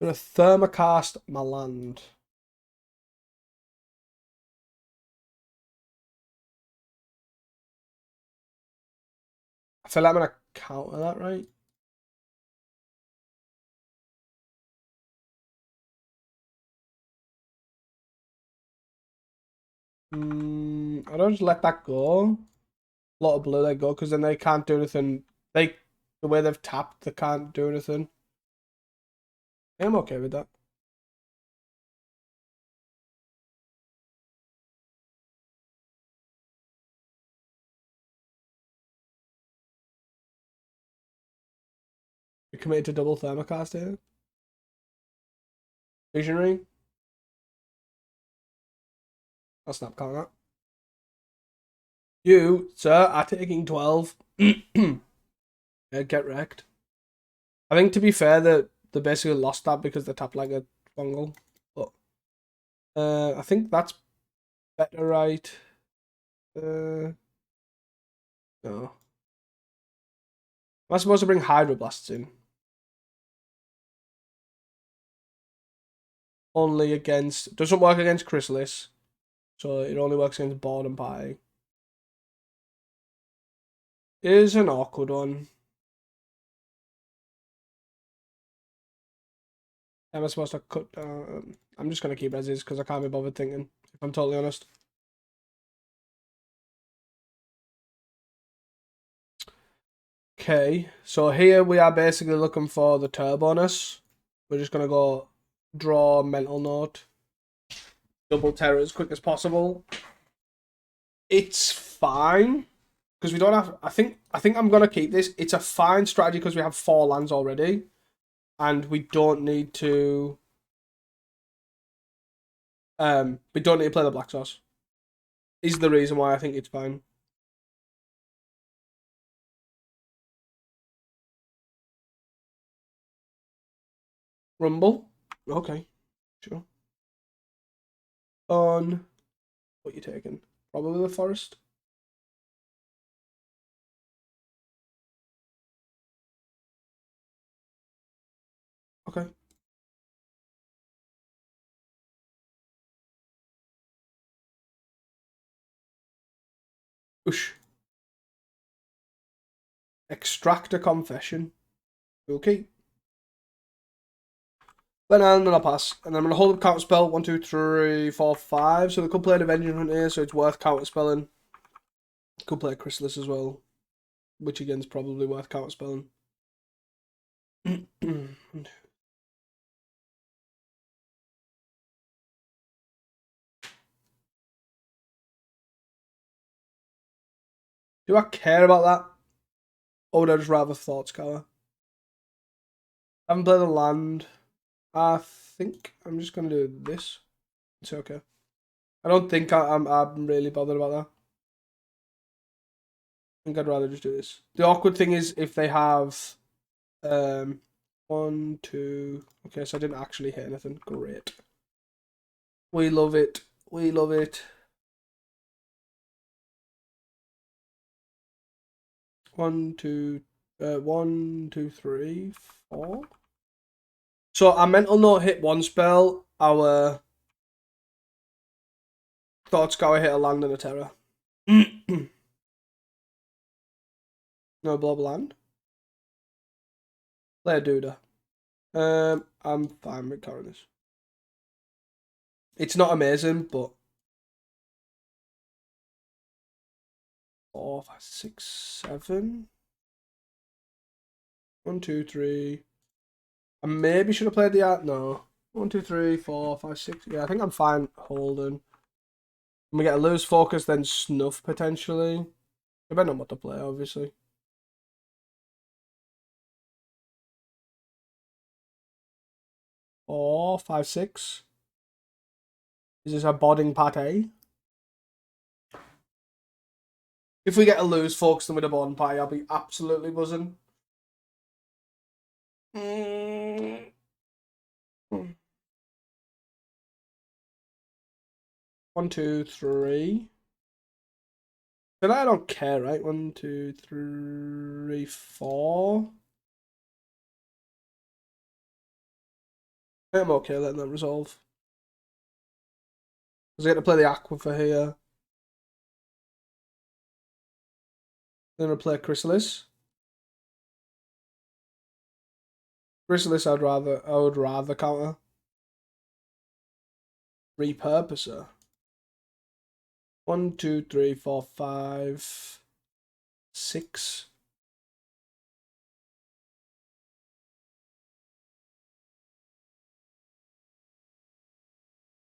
I'm gonna Thermocast my land. I feel like I'm gonna counter that, right? I don't just let that go. A lot of blue they go because then they can't do anything. The way they've tapped, they can't do anything. I'm okay with that. You're committed to double Thermocast here. Visionary. I'll snap count that. You, sir, are taking 12. Yeah, get wrecked. I think to be fair, that they basically lost that because they tapped like a bungle. But I think that's better, right? No. Am I supposed to bring Hydroblasts in? Only against, doesn't work against Chrysalis, so it only works against Board and Pie. Is an awkward one. Am I supposed to cut down? I'm just going to keep as is because I can't be bothered thinking, if I'm totally honest. Okay, so here we are basically looking for the Turbonus. We're just going to go draw Mental Note. Double Terror as quick as possible. It's fine. Because we don't have... I think I'm going to keep this. It's a fine strategy because we have 4 lands already. And we don't need to... we don't need to play the Black Sauce. Is the reason why I think it's fine. Rumble. Okay. Sure. On... What you taking? Probably the Forest. Okay. Oosh. Extract a confession. Okay. Then I'll pass. And I'm going to hold up counter spell. 1, 2, 3, 4, 5. So they could play an Avenging Hunt here, so it's worth counter spelling. Could play a Chrysalis as well, which again is probably worth counter spelling. Do I care about that? Or would I just rather Thought Scour? I haven't played a land. I think I'm just going to do this. It's okay. I don't think I'm really bothered about that. I think I'd rather just do this. The awkward thing is if they have 1, 2. Okay, so I didn't actually hit anything. Great. We love it. We love it. 1, 2, 1, 2, 3, 4. So our mental note hit one spell. Our Thought Scour hit a land and a terror. No blob land. Play a Duda. I'm fine with carrying this. It's not amazing, but 4, 5, 6, 7. 1, 2, 3. I maybe should have played the art. No. 1, 2, 3, 4, 5, 6. Yeah, I think I'm fine holding. We get a lose focus, then snuff potentially. Depending on what to play, obviously. 4, 5, 6. Is this a bodding pate? If we get a lose focus then with a bodding pate, I'll be absolutely buzzing. 1, 2, 3. But I don't care, right? 1, 2, 3, 4. I'm okay letting that resolve. Because I get to play the Aquifer here. Then I play Chrysalis. Chrysalis I would rather counter. Repurposer. 1, 2, 3, 4, 5, 6.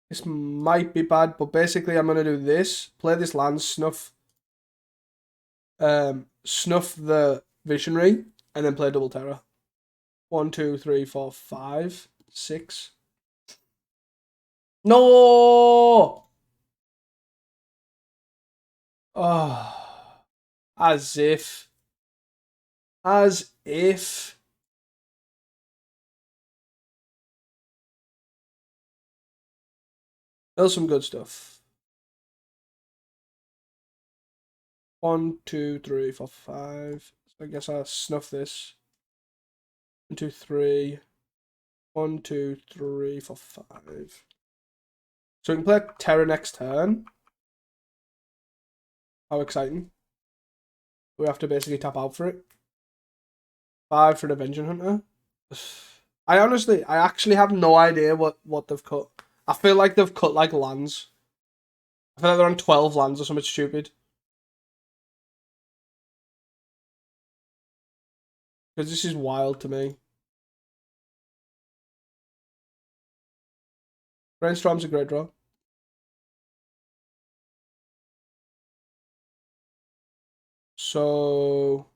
This might be bad, but basically I'm gonna do this. Play this land, snuff the Visionary, and then play double terror. 1, 2, 3, 4, 5, 6. No! Oh, as if. As if. There's some good stuff. 1, 2, 3, 4, 5. So I guess I'll snuff this. 1, 2, 3. 1, 2, 3, 4, 5. So we can play Terror next turn. How exciting. We have to basically tap out for it. 5 for the Avenging Hunter. I actually have no idea what they've cut. I feel like they've cut like lands. I feel like they're on 12 lands or something stupid. Because this is wild to me. Brainstorm's a great draw. So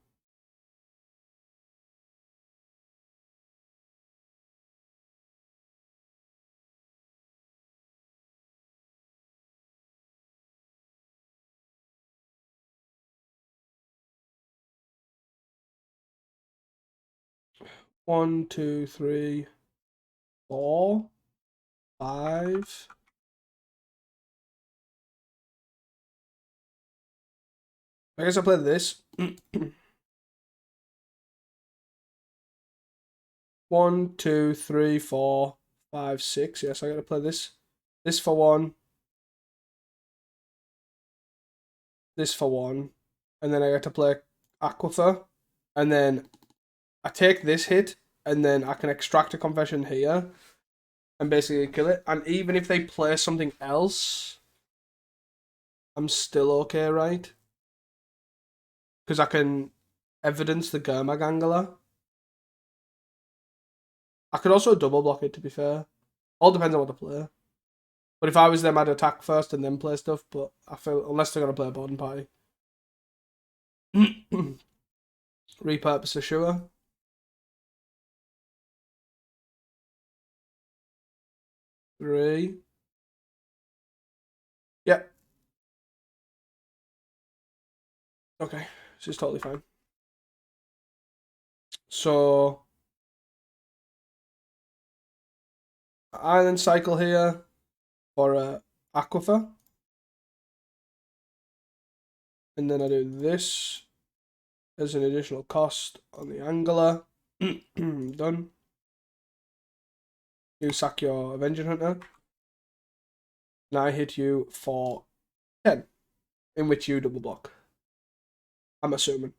1, 2, 3, 4, 5. I guess I'll play this. 1, 2, 3, 4, 5, 6. Yes, I gotta play this. This for 1. This for 1. And then I get to play Aquifer. And then I take this hit, and then I can extract a confession here, and basically kill it. And even if they play something else, I'm still okay, right? Because I can evidence the Gurmag Angler. I could also double block it, to be fair. All depends on what they play. But if I was them, I'd attack first and then play stuff. But I feel, unless they're going to play a boarding party. Repurpose the Sure. Three. Yep. Okay. This is totally fine. So, Island Cycle here for Aquifer. And then I do this as an additional cost on the Angler. Done. You sack your Avenging Hunter. And I hit you for 10, in which you double block. I'm assuming.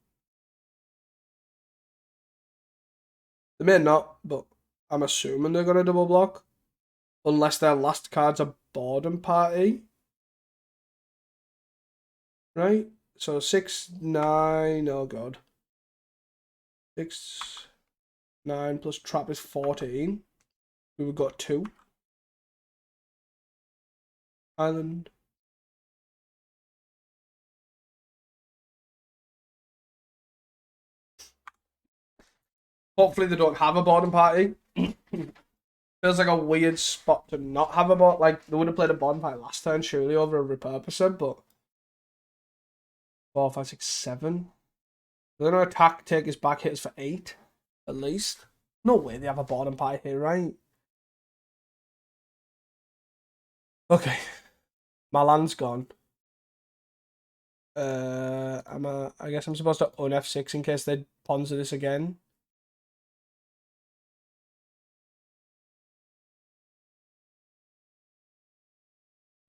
They may not, but I'm assuming they're going to double block. Unless their last card's a boredom party. Right? So 6, 9, oh god. 6, 9 plus trap is 14. We've got 2. Island. Hopefully they don't have a boredom party. Feels like a weird spot to not have a bot. Like, they would have played a boredom party last turn, surely, over a repurposer, but 4, 5, 6, 7. They're going to attack, take his back hits for 8, at least. No way they have a boredom party here, right? Okay. My land's gone. I guess I'm supposed to un F6 in case they ponza this again.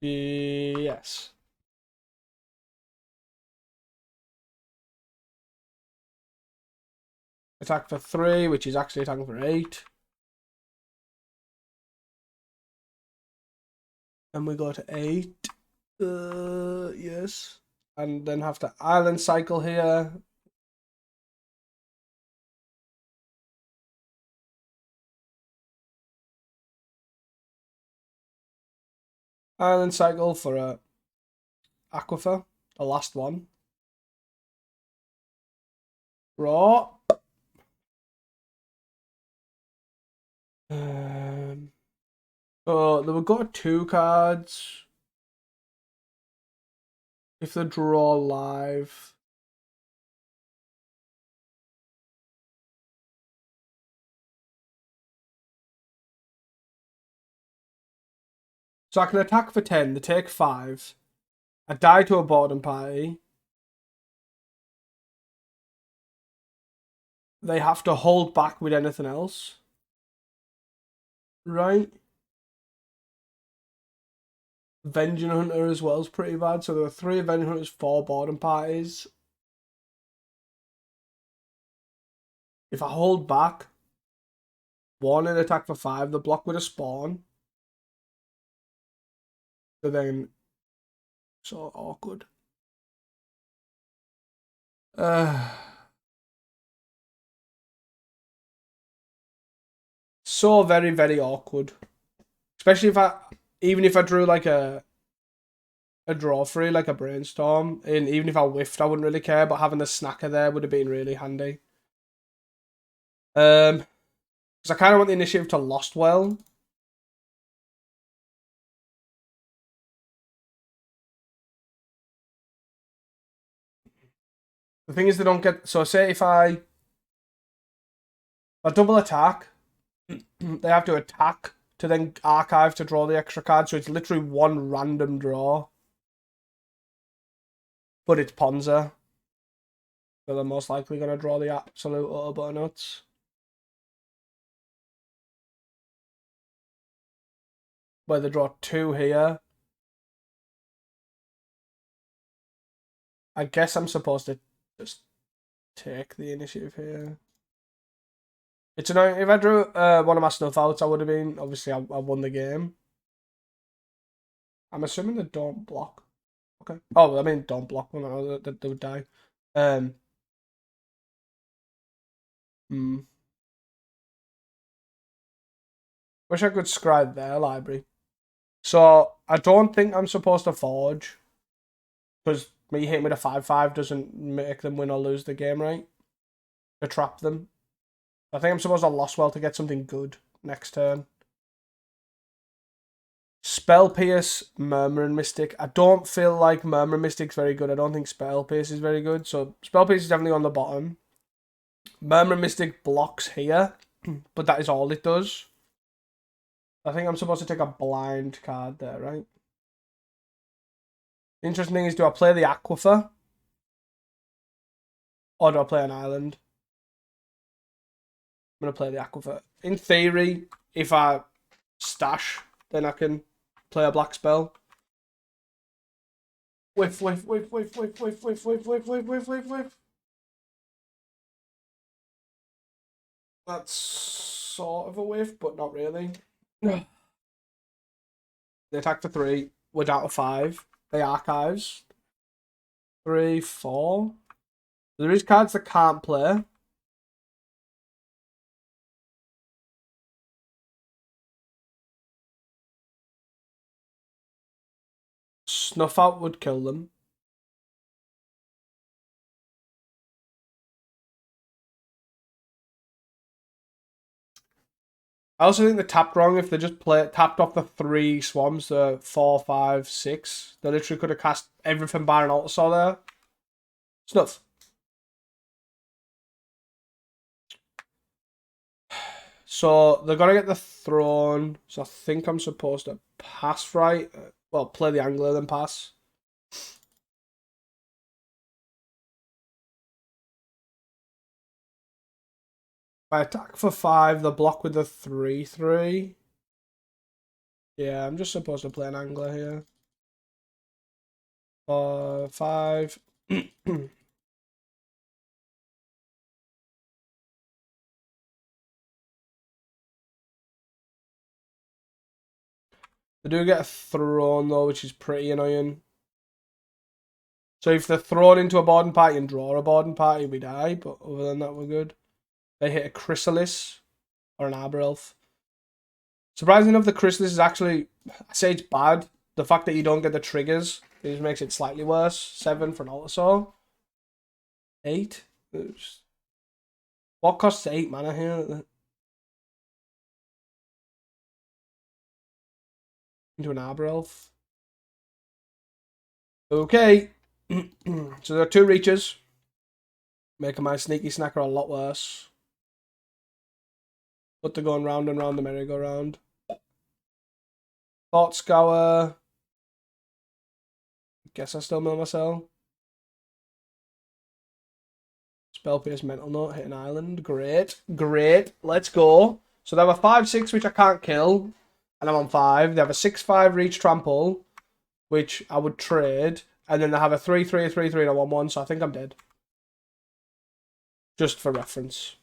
Yes. Attack for 3, which is actually attacking for 8. And we go to 8. Yes. And then have to Island Cycle here. Island Cycle for a Aquifer, the last one. Raw. Oh, they would go 2 cards. If they draw live. So I can attack for 10, they take 5. I die to a boredom party. They have to hold back with anything else. Right? Avenging Hunter as well is pretty bad. So there were 3 Avenging Hunters, 4 boredom parties. If I hold back, 1 and attack for 5, the block with a spawn. So then, so awkward. So very, very awkward. Especially even if I drew like a draw free, like a brainstorm, and even if I whiffed, I wouldn't really care, but having the snacker there would have been really handy. Because I kind of want the initiative to Lost Well. The thing is, they don't get. So, say if I double attack, they have to attack to then archive to draw the extra card. So it's literally 1 random draw. But it's Ponza. So they're most likely going to draw the absolute utter butternuts. Where they draw 2 here. I guess I'm supposed to just take the initiative here. It's annoying. If I drew one of my stuff out, I would have been, obviously, I won the game. I'm assuming they don't block. Okay. Oh, I mean, don't block. Well, they would die. Um, hmm. Wish I could scribe their library. So, I don't think I'm supposed to forge. Because me hitting with a 5/5 doesn't make them win or lose the game, right? To trap them. I think I'm supposed to lost well to get something good next turn. Spell Pierce, Murmur and Mystic. I don't feel like Murmur and Mystic's very good. I don't think Spell Pierce is very good. So Spell Pierce is definitely on the bottom. Murmur and Mystic blocks here, but that is all it does. I think I'm supposed to take a blind card there, right? The interesting thing is, do I play the Aquifer? Or do I play an island? I'm going to play the Aquifer. In theory, if I stash, then I can play a black spell. Whiff, whiff, whiff, whiff, whiff, whiff, whiff, whiff, whiff, whiff, whiff, whiff, whiff. That's sort of a whiff, but not really. They attack for 3. We're down to 5. They archives. 3, 4. There is cards that can't play. Snuff out would kill them. I also think they're tapped wrong. If they just tapped off the 3 swarms, the 4, 5, 6, they literally could have cast everything by an Altasaur there. Snuff. So they're gonna get the throne. So I think I'm supposed to pass, right? Well, play the angler then pass. If I attack for 5, the block with the 3, 3. Yeah, I'm just supposed to play an angler here. 5. They do get a throne though, which is pretty annoying. So if they're thrown into a boarding party and draw a boarding party, we die. But other than that, we're good. They hit a Chrysalis or an Arbor Elf. Surprisingly enough, the Chrysalis is actually, I say it's bad. The fact that you don't get the triggers, it just makes it slightly worse. 7 for an Altasaur. 8. What costs 8 mana here? Into an Arbor Elf. Okay. So there are 2 reaches. Making my sneaky snacker a lot worse. But they're going round and round the merry-go-round. Thought Scour. Guess I still mill myself. Spell Pierce Mental Note, hit an island. Great. Great. Let's go. So they have a 5/6, which I can't kill. And I'm on 5. They have a 6/5 reach trample, which I would trade. And then they have a 3/3, a 3/3, and a 1/1. So I think I'm dead. Just for reference.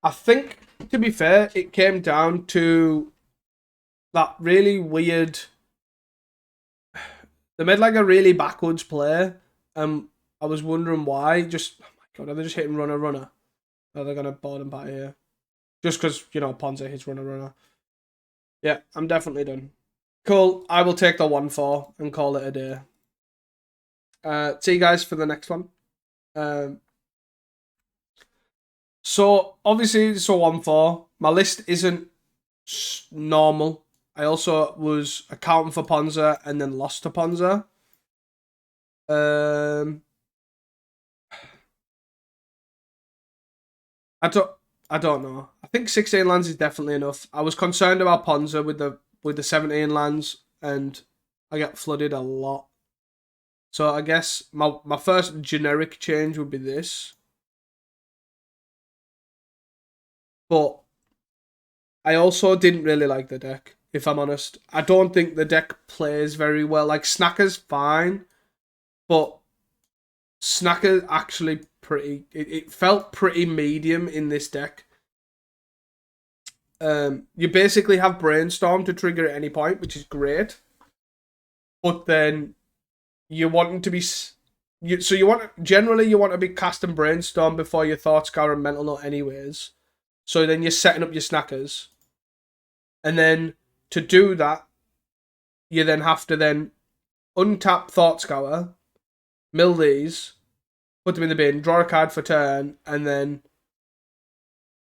I think, to be fair, it came down to that really weird. They made like a really backwards play. I was wondering why. Just, oh my god, are they just hitting runner runner? Are they gonna board and party here? Just because, you know, Ponza hits runner runner. Yeah, I'm definitely done. Cool. I will take the 1/4 and call it a day. See you guys for the next one. So obviously it's a 1/4. My list isn't normal. I also was accounting for Ponza and then lost to Ponza. I don't know. I think 16 lands is definitely enough. I was concerned about Ponza with the 17 lands, and I get flooded a lot. So I guess my first generic change would be this. But I also didn't really like the deck, if I'm honest. I don't think the deck plays very well. Like, Snacker's fine, but Snacker actually pretty. It felt pretty medium in this deck. You basically have Brainstorm to trigger at any point, which is great. But then you want to be. Generally you want to be casting Brainstorm before your Thought Scour and Mental Note, anyways. So then you're setting up your Snackers, and then to do that, you then have to then untap Thought Scour, mill these, put them in the bin, draw a card for turn, and then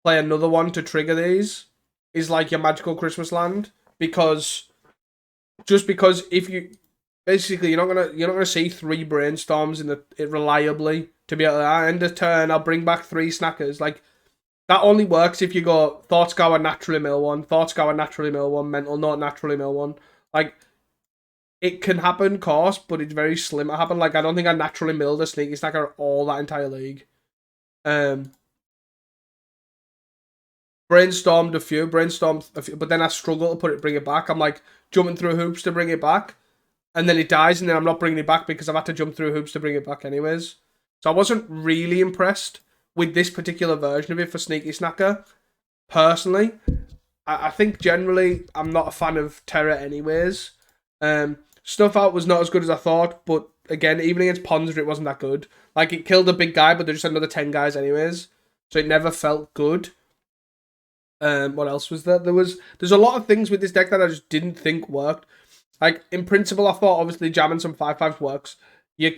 play another one to trigger these. Is like your Magical Christmas Land, because if you basically you're not gonna see 3 Brainstorms in it reliably to be able to end a turn. I'll bring back 3 Snackers. Like, that only works if you go Thought Scour, naturally mill 1, Thought Scour, naturally mill 1, Mental Note, naturally mill 1. Like, it can happen, course, but it's very slim to happen. Like, I don't think I naturally milled a Sneaky Snacker all that entire league. Brainstormed a few, but then I struggle to bring it back. I'm like jumping through hoops to bring it back, and then it dies, and then I'm not bringing it back because I've had to jump through hoops to bring it back anyways. So I wasn't really impressed with this particular version of it for Sneaky Snacker. Personally, I think generally I'm not a fan of Terra anyways. Stuff Out was not as good as I thought, but again, even against Ponzer, it wasn't that good. Like, it killed a big guy, but there's just another 10 guys anyways, so it never felt good. What else was there? There's a lot of things with this deck that I just didn't think worked. Like, in principle, I thought obviously jamming some 5/5s works. Your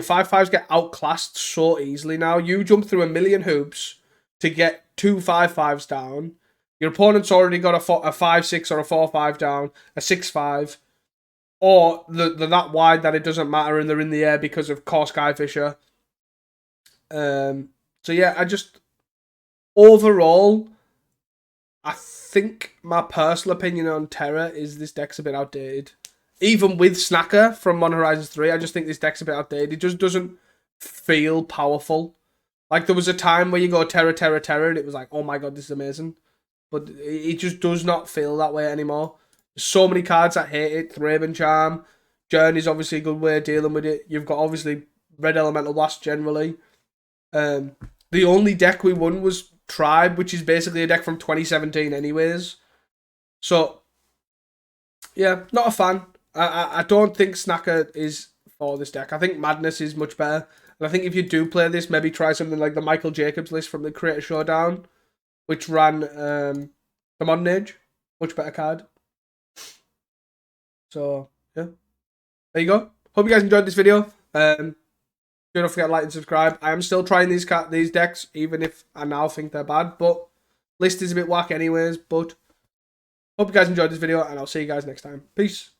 5/5s get outclassed so easily now. You jump through a million hoops to get 2 5/5s down. Your opponent's already got a 5/6 or a 4/5 down, a 6/5, or they're that wide that it doesn't matter and they're in the air because of Core Skyfisher. So yeah, overall, I think my personal opinion on Terra is this deck's a bit outdated. Even with Snacker from Modern Horizons 3, I just think this deck's a bit outdated. It just doesn't feel powerful. Like, there was a time where you go Terra, Terra, Terra, and it was like, oh my god, this is amazing. But it just does not feel that way anymore. There's so many cards that hate it. Thraben Charm. Journey's obviously a good way of dealing with it. You've got, obviously, Red Elemental Blast generally. The only deck we won was Tribe, which is basically a deck from 2017 anyways. So, yeah, not a fan. I don't think Snacker is for this deck. I think Madness is much better. And I think if you do play this, maybe try something like the Michael Jacobs list from the Creator Showdown, which ran the Modern Age. Much better card. So, yeah. There you go. Hope you guys enjoyed this video. Don't forget to like and subscribe. I am still trying these decks, even if I now think they're bad. But list is a bit whack anyways. But hope you guys enjoyed this video, and I'll see you guys next time. Peace.